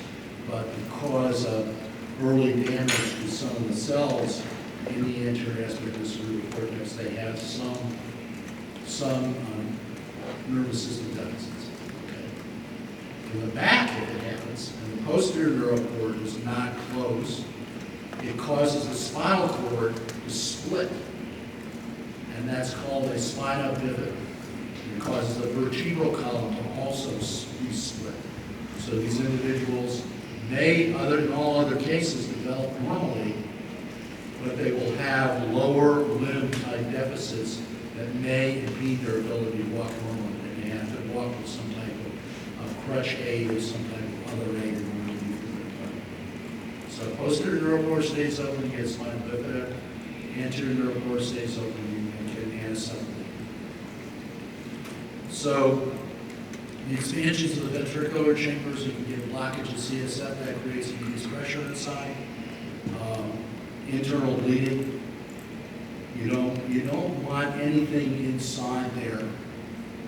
but because of early damage to some of the cells in the anterior aspect of the cerebral cortex, they have some nervous system deficits. In the back, if it happens, and the posterior neuroport is not closed, it causes the spinal cord to split. And that's called a spina bifida. It causes the vertebral column to also be split. So these individuals may, other than all other cases, develop normally, but they will have lower limb type deficits that may impede their ability to walk normally. They may have to walk with some type of crutch aid or some type of other aid in order to move their body. So posterior neuropore stays open, you get spina bifida. Anterior neuropore stays open, you get anecephaly. So the expansions of the ventricular chambers, you can get blockage of CSF that creates increased pressure inside. Internal bleeding. You don't want anything inside there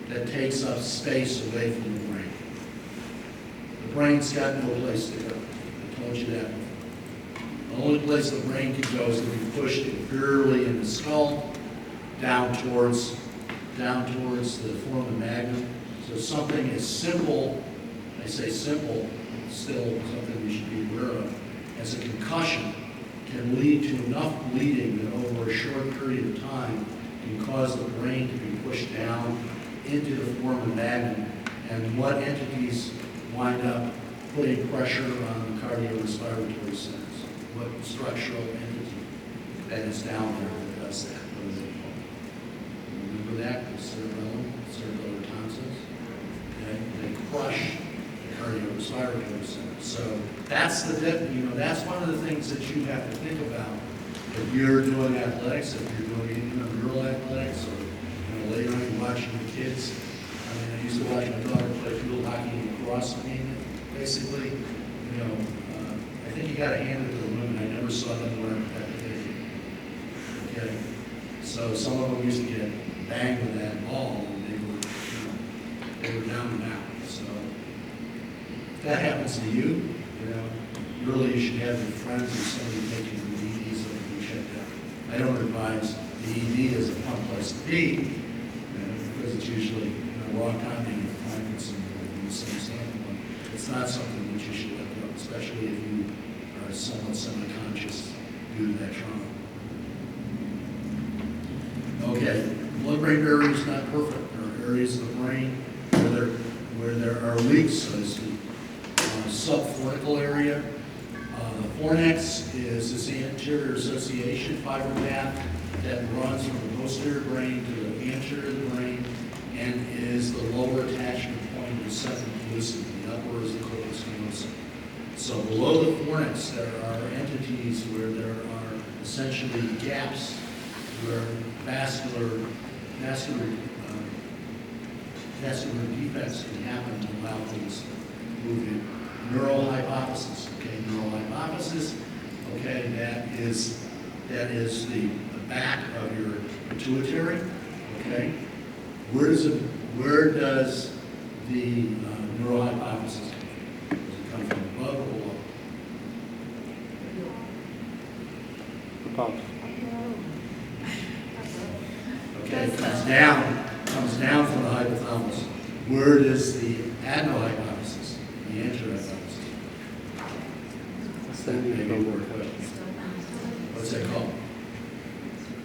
that takes up space away from the brain. The brain's got no place to go. I told you that before. The only place the brain can go is to be pushed inferiorly in the skull, down towards the foramen magnum. So something as simple, I say simple, still something we should be aware of, as a concussion can lead to enough bleeding that over a short period of time can cause the brain to be pushed down into the foramen magnum. And what entities wind up putting pressure on the cardiorespiratory centers? What structural entity that is down there that does that? What is it called? Remember that? The cerebellum, cerebellar tonsils. Okay? They crush the cardiorespiratory center. So that's that's one of the things that you have to think about if you're doing athletics, if you're doing intramural athletics, or later on you're watching the kids. I mean, I used to watch my daughter play field hockey and lacrosse. I mean, basically, I think you got to hand it to the women. I never saw them wear protective. Okay, so some of them used to get banged with that ball, and they were down and out. So if that happens to you, really you should have your friends or somebody taking the ED so they can be checked out. I don't advise the ED as a fun place to be, because it's usually wrong timing of climates and the same standpoint. It's not something that you should let go, especially if you are somewhat semi-conscious due to that trauma. Okay, blood-brain barrier is not perfect. There are areas of the brain where there are leaks, so to speak. Subcortical area. The fornix is this anterior association fiber path that runs from the posterior brain to the anterior of the brain and is the lower attachment point of the septum pellucidum. The upper is the corpus callosum. So below the fornix, there are entities where there are essentially gaps where vascular defects can happen to allow things to move in. Neural hypothesis, okay, neural hypothesis, okay, that is the back of your pituitary, okay. Where does the neural hypothesis come from? Does it come from above or below? Above. Okay, it comes down from the hypothalamus. Where does the adenohypothesis, the anterior hypothesis? Maybe a word question. What's that called?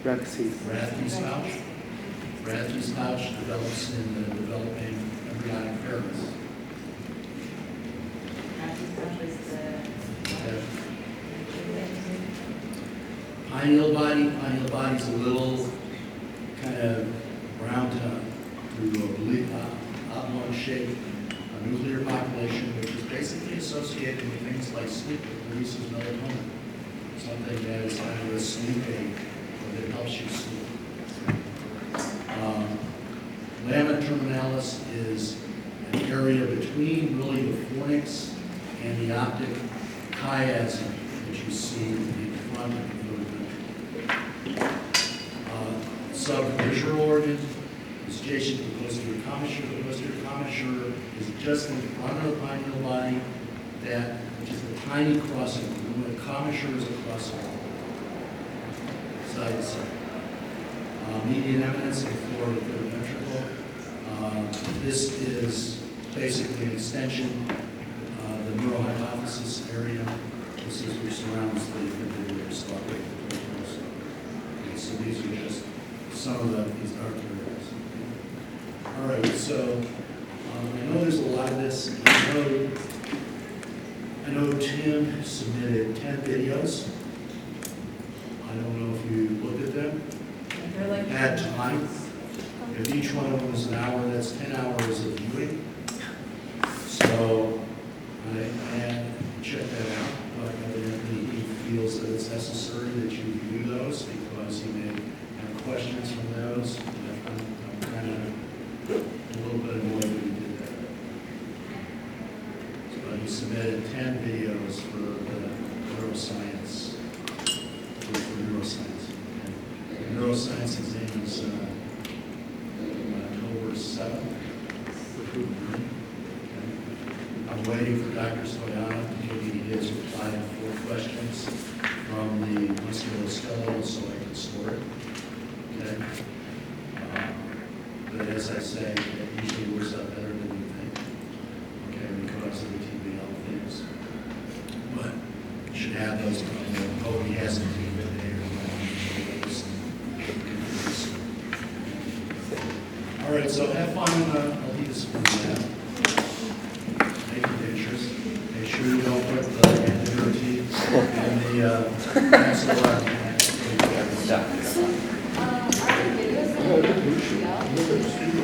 Rathke's pouch. Rathke's pouch develops in the developing embryonic parents. Pineal body is a little kind of round through oblong shape, a nuclear population, which is basically associated with things like sleep that produces melatonin, something that is kind of a sleep aid that helps you sleep. Lamina terminalis is an area between really the fornix and the optic chiasm that you see in front of the subvisual organ is adjacent to the posterior commissure. The posterior commissure is just in front of the pineal body, which is a tiny crossing. The commissure is a crossing side to side. Median eminence and floor of the third ventricle. This is basically an extension, the neural hypothesis area. This is which surrounds the stalk. Okay, so these are just some of these dark areas. All right, so I know there's a lot of this. I know Tim submitted 10 videos. I don't know if you looked at them. Had time. If each one of them was an hour, that's 10 hours of viewing. So I had to check that out, but evidently he feels that it's necessary that you view those because he may have questions from those. I'm kind of a little bit annoyed that he did that. So he submitted 10 videos for the neuroscience, for neuroscience. Neuroscience exam is October 7th. I'm waiting for Dr. Stoyanov to give me his reply to 4 questions from the musculoskeletal so I can score it. Okay. But as I say, it usually works out better than you think. Okay, because of the TBL things. But you should have those. Oh, he hasn't taken it there. All right, so have fun. I'll leave this one down. Take your pictures. Make sure you don't put the anti-dirty and the pencil on. Are the videos